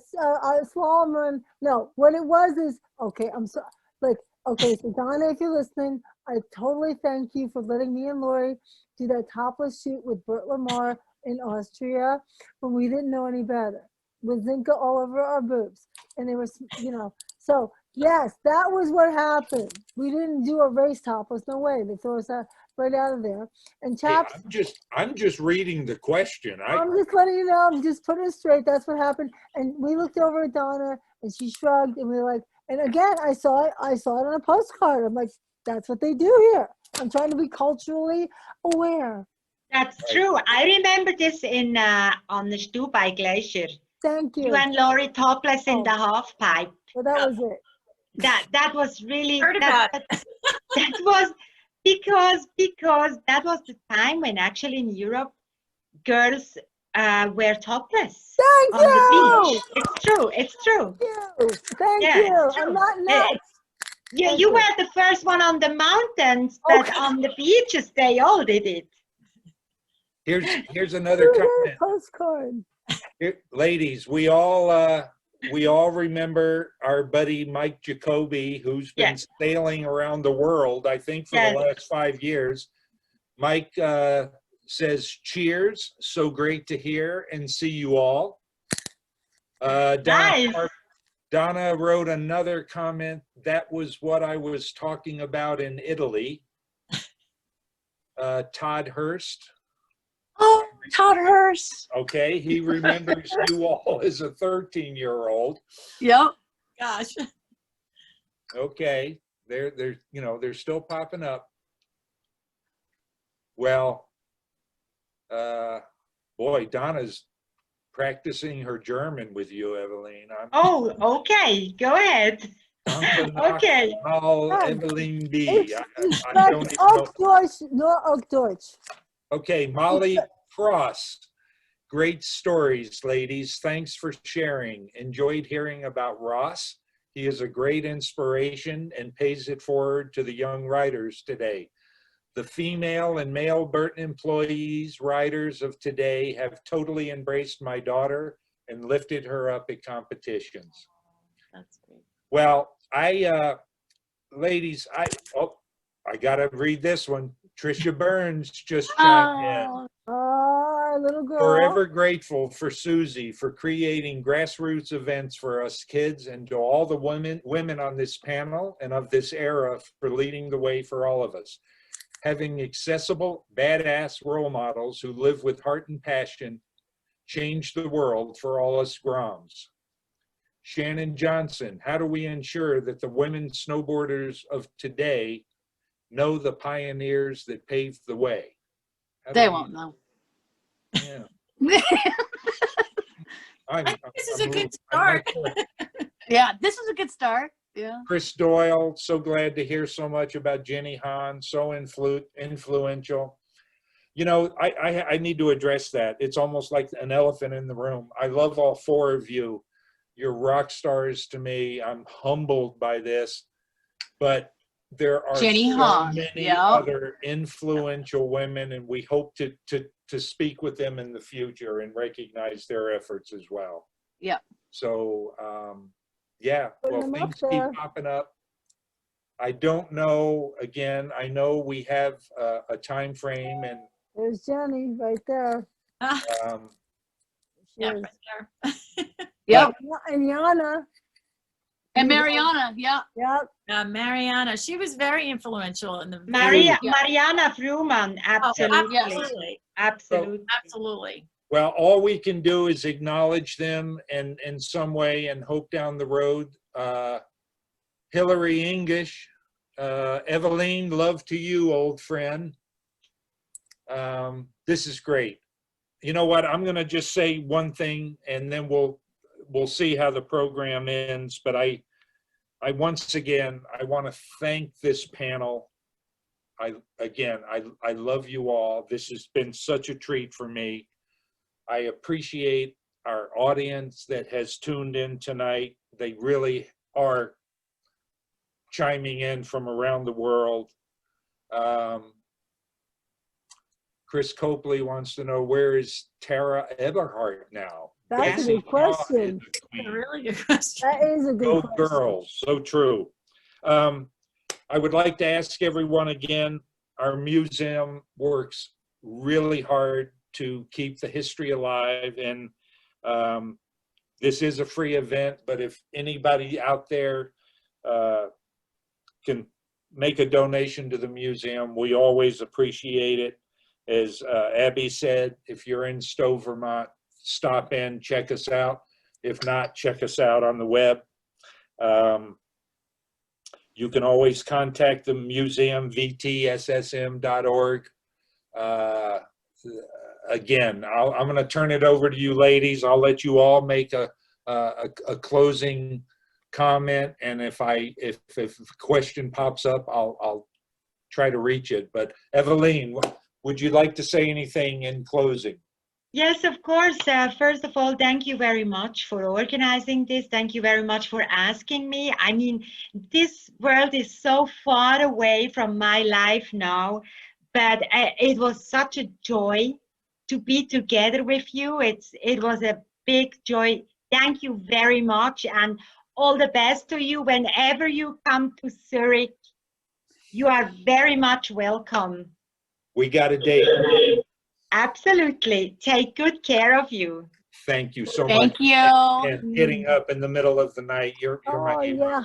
slalom run. No, what it was is, okay, I'm sorry. Like, okay, so Donna, if you're listening, I totally thank you for letting me and Laurie do that topless shoot with Bert Lamar in Austria when we didn't know any better, with Zinka all over our boobs. And they were, you know, so yes, that was what happened. We didn't do a race topless, no way. They threw us right out of there. And chaps. Hey, I'm just reading the question. I'm just letting you know, I'm just putting it straight. That's what happened. And we looked over at Donna and she shrugged and we were like, and again, I saw it on a postcard. I'm like, that's what they do here. I'm trying to be culturally aware. That's true. I remember this in on the Stubai Glacier. Thank you. You and Laurie topless in the half pipe. Well, that was it. That was really That was because that was the time when actually in Europe girls were topless Thank on you. the beach. It's true. Thank you. I'm not nuts. Yeah, you were the first one on the mountains, but on the beaches they all did it. Here's another comment. Postcard. Here, ladies, we all remember our buddy Mike Jacoby, who's been sailing around the world, I think, for the last 5 years. Mike says, cheers, so great to hear and see you all. Donna wrote another comment. That was what I was talking about in Italy. Todd Hurst. Oh, Todd Hurst. Okay, he remembers you all as a 13-year-old. Yep. Gosh. Okay, they're still popping up. Well, boy, Donna's practicing her German with you, Eveline. Okay, go ahead. Okay. Eveline B. I don't even know. Deutsch, nur auf Deutsch. Okay, Molly Cross. Great stories, ladies. Thanks for sharing. Enjoyed hearing about Ross. He is a great inspiration and pays it forward to the young writers today. The female and male Burton employees, writers of today have totally embraced my daughter and lifted her up at competitions. That's great. Well, ladies, I gotta read this one. Trisha Burns just chimed in. Oh, little girl. Forever grateful for Suzi for creating grassroots events for us kids, and to all the women on this panel and of this era for leading the way for all of us. Having accessible, badass role models who live with heart and passion change the world for all us Groms. Shannon Johnson, how do we ensure that the women snowboarders of today know the pioneers that paved the way? They won't know. Yeah. I think this is a good start. Yeah, this is a good start. Yeah. Chris Doyle, so glad to hear so much about Jenny Hahn, so influential. You know, I need to address that. It's almost like an elephant in the room. I love all four of you. You're rock stars to me. I'm humbled by this, but there are Jenny so Hahn, many yeah. other influential women, and we hope to speak with them in the future and recognize their efforts as well. Yeah. So, yeah, Putting well, them up things keep there. popping up. I don't know, again, I know we have a time frame, and There's Jenny right there. um, She Yeah, is. right there. Yep. And Yana. And Mariana. Yeah. Yep. Mariana, she was very influential in the Mariana Yeah. Fruman, Oh, absolutely. absolutely. Absolutely. Absolutely. well, all we can do is acknowledge them in some way and hope down the road. Hillary English, Eveline, love to you, old friend. This is great. You know what? I'm going to just say one thing, and then we'll see how the program ends. But I once again, I want to thank this panel. I love you all. This has been such a treat for me. I appreciate our audience that has tuned in tonight. They really are chiming in from around the world. Chris Copley wants to know, where is Tara Eberhard now? That's a Bessie good question. Shaw is the queen. A really good question. That is a good Go question. girls, so true. I would like to ask everyone again, our museum works really hard to keep the history alive, and this is a free event, but if anybody out there can make a donation to the museum, we always appreciate it. As Abby said, if you're in Stowe, Vermont, stop in, check us out. If not, check us out on the web. You can always contact the museum, vtssm.org. Again, I'm going to turn it over to you ladies. I'll let you all make a closing comment, and if a question pops up, I'll try to reach it. But Eveline, would you like to say anything in closing? Yes, of course. First of all, thank you very much for organizing this. Thank you very much for asking me. I mean, this world is so far away from my life now, but it was such a joy to be together with you. It was a big joy. Thank you very much, and all the best to you whenever you come to Zurich. You are very much welcome. We got a date. Absolutely. Take good care of you. Thank you so Thank much. you. And getting up in the middle of the night. You're Oh, my yeah,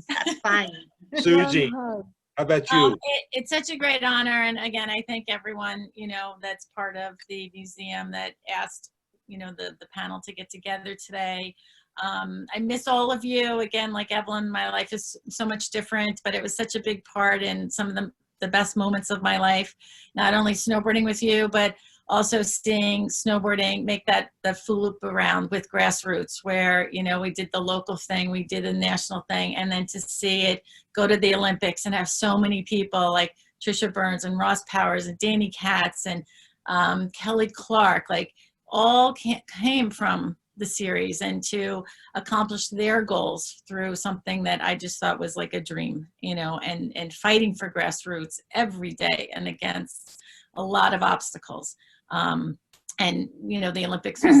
That's fine. Suzi, hug. how about you? It's such a great honor, and again, I thank everyone, you know, that's part of the museum that asked, you know, the panel to get together today. I miss all of you. Again, like Eveline, my life is so much different, but it was such a big part in some of the best moments of my life, not only snowboarding with you, but also seeing snowboarding make the loop around with grassroots, where, you know, we did the local thing, we did the national thing, and then to see it go to the Olympics and have so many people like Trisha Burns and Ross Powers and Danny Katz and Kelly Clark, like all came from the series and to accomplish their goals through something that I just thought was like a dream, you know, and fighting for grassroots every day and against a lot of obstacles. And, you know, the Olympics was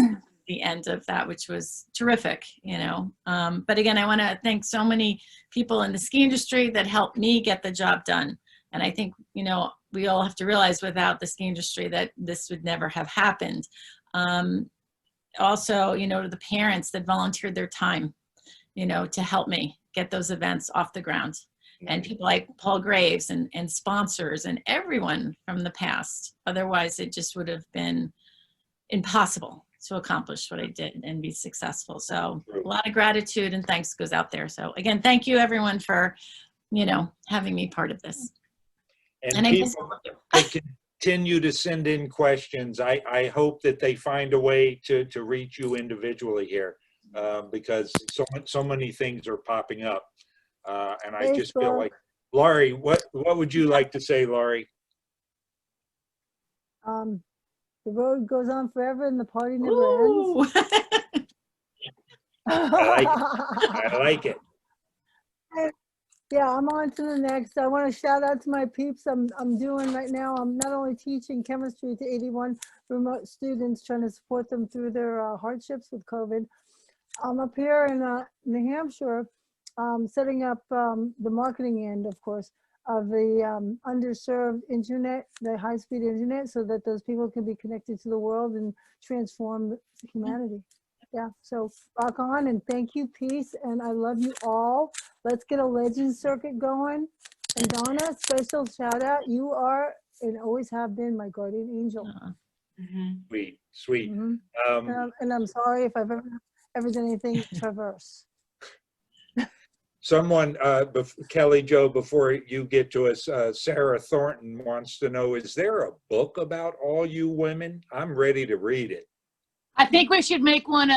the end of that, which was terrific, you know. But again, I want to thank so many people in the ski industry that helped me get the job done. And I think, you know, we all have to realize without the ski industry that this would never have happened. Also, you know, to the parents that volunteered their time, you know, to help me get those events off the ground. And people like Paul Graves and sponsors and everyone from the past. Otherwise, it just would have been impossible to accomplish what I did and be successful. So a lot of gratitude and thanks goes out there. So again, thank you everyone for, you know, having me part of this. And people, they continue to send in questions. I hope that they find a way to reach you individually here, because so many things are popping up. And I just feel like, Laurie, what would you like to say, Laurie? The road goes on forever and the party never ends. I like it. Yeah, I'm on to the next. I want to shout out to my peeps. I'm doing right now. I'm not only teaching chemistry to 81 remote students, trying to support them through their hardships with COVID. I'm up here in New Hampshire, setting up the marketing end, of course, of the underserved internet, the high-speed internet, so that those people can be connected to the world and transform humanity. Yeah, so rock on, and thank you, peace, and I love you all. Let's get a legend circuit going. And Donna, special shout out. You are and always have been my guardian angel. Sweet, sweet. And I'm sorry if I've ever done anything perverse. Someone, Kelly Jo, before you get to us, Sarah Thornton wants to know, is there a book about all you women? I'm ready to read it. I think we should make one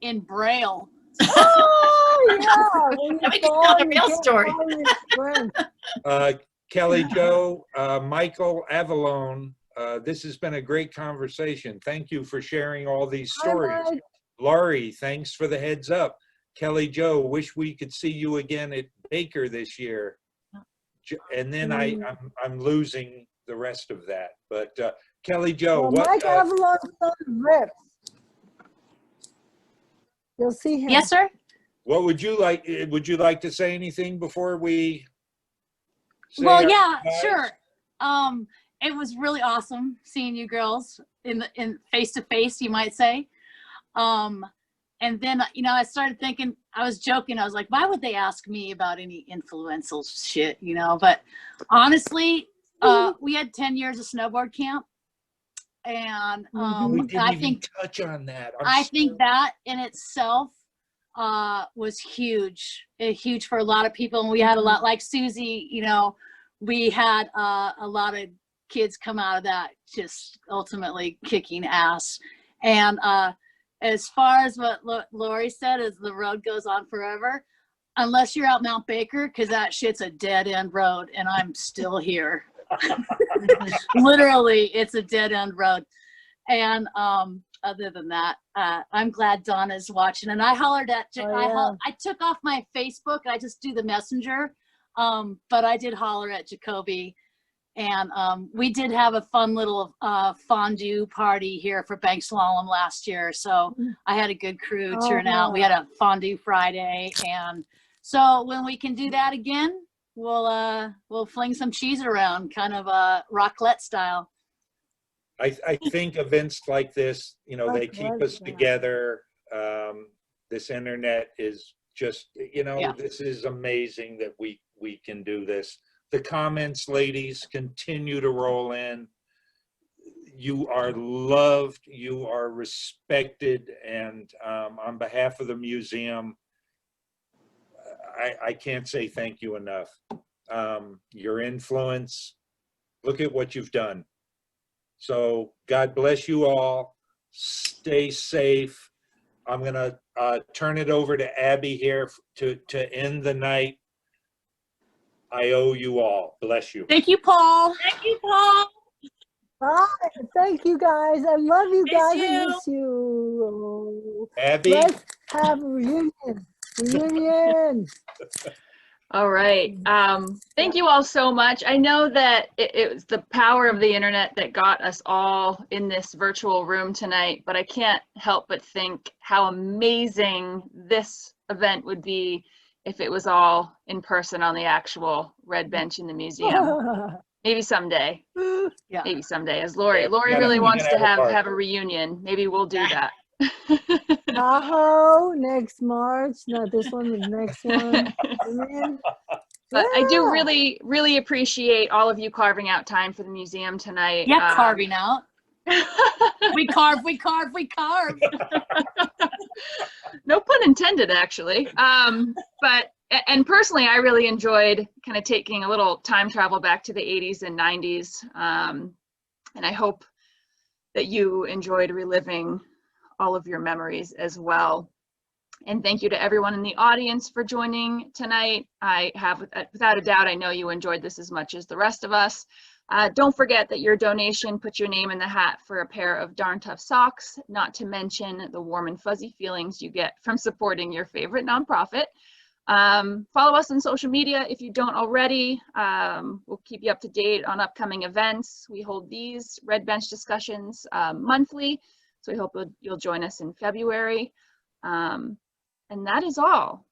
in Braille. Oh, yeah. Let me tell the real story. Kelly Jo, Michael Avalone, this has been a great conversation. Thank you for sharing all these stories. Laurie, thanks for the heads up. Kelly Jo, wish we could see you again at Baker this year. And then I'm losing the rest of that. But Kelly Jo, well, Mike Avalone's on the rips. You'll see him. Yes, sir. What would you like? Would you like to say anything before we say Well, our yeah, goodbyes? sure. It was really awesome seeing you girls in face to face, you might say. And then, you know, I started thinking, I was joking. I was like, why would they ask me about any influential shit, you know? But honestly, we had 10 years of snowboard camp. And we didn't I even think touch on that. I think that in itself was huge for a lot of people. And we had a lot, like Suzi, you know, we had a lot of kids come out of that just ultimately kicking ass. And as far as what Laurie said, as the road goes on forever, unless you're out Mount Baker, because that shit's a dead end road and I'm still here. Literally, it's a dead end road. And other than that, I'm glad Donna's watching. And I hollered at, I took off my Facebook. I just do the messenger. But I did holler at Jacoby. And we did have a fun little fondue party here for Bank Slalom last year. So I had a good crew turn out. We had a fondue Friday. And so when we can do that again, we'll fling some cheese around, kind of raclette style. I think events like this, you know, they keep us together. This internet is just, you know, this is amazing that we can do this. The comments, ladies, continue to roll in. You are loved, you are respected, and on behalf of the museum, I can't say thank you enough. Your influence, look at what you've done. So God bless you all. Stay safe. I'm going to turn it over to Abby here to end the night. I owe you all. Bless you. Thank you, Paul. Thank you, Paul. Bye. Thank you guys. I love you Miss guys. you. I miss you. Abby, Let's have a reunion. Reunion. All right. Thank you all so much. I know that it was the power of the internet that got us all in this virtual room tonight, but I can't help but think how amazing this event would be if it was all in person on the actual red bench in the museum. Maybe someday. Yeah. Maybe someday. As Laurie Yeah, Laurie we really gotta wants to have a have a reunion. Maybe we'll do that. Tahoe next March. Not this one, the next one. Amen. But I do Yeah. really, really appreciate all of you carving out time for the museum tonight. Yeah, carving out. We carve. No pun intended, actually. But and personally, I really enjoyed kind of taking a little time travel back to the 80s and 90s. And I hope that you enjoyed reliving all of your memories as well. And thank you to everyone in the audience for joining tonight. I have, without a doubt, I know you enjoyed this as much as the rest of us. Don't forget that your donation puts your name in the hat for a pair of darn tough socks, not to mention the warm and fuzzy feelings you get from supporting your favorite nonprofit. Follow us on social media if you don't already. We'll keep you up to date on upcoming events. We hold these Red Bench discussions monthly, so we hope you'll join us in February. And that is all.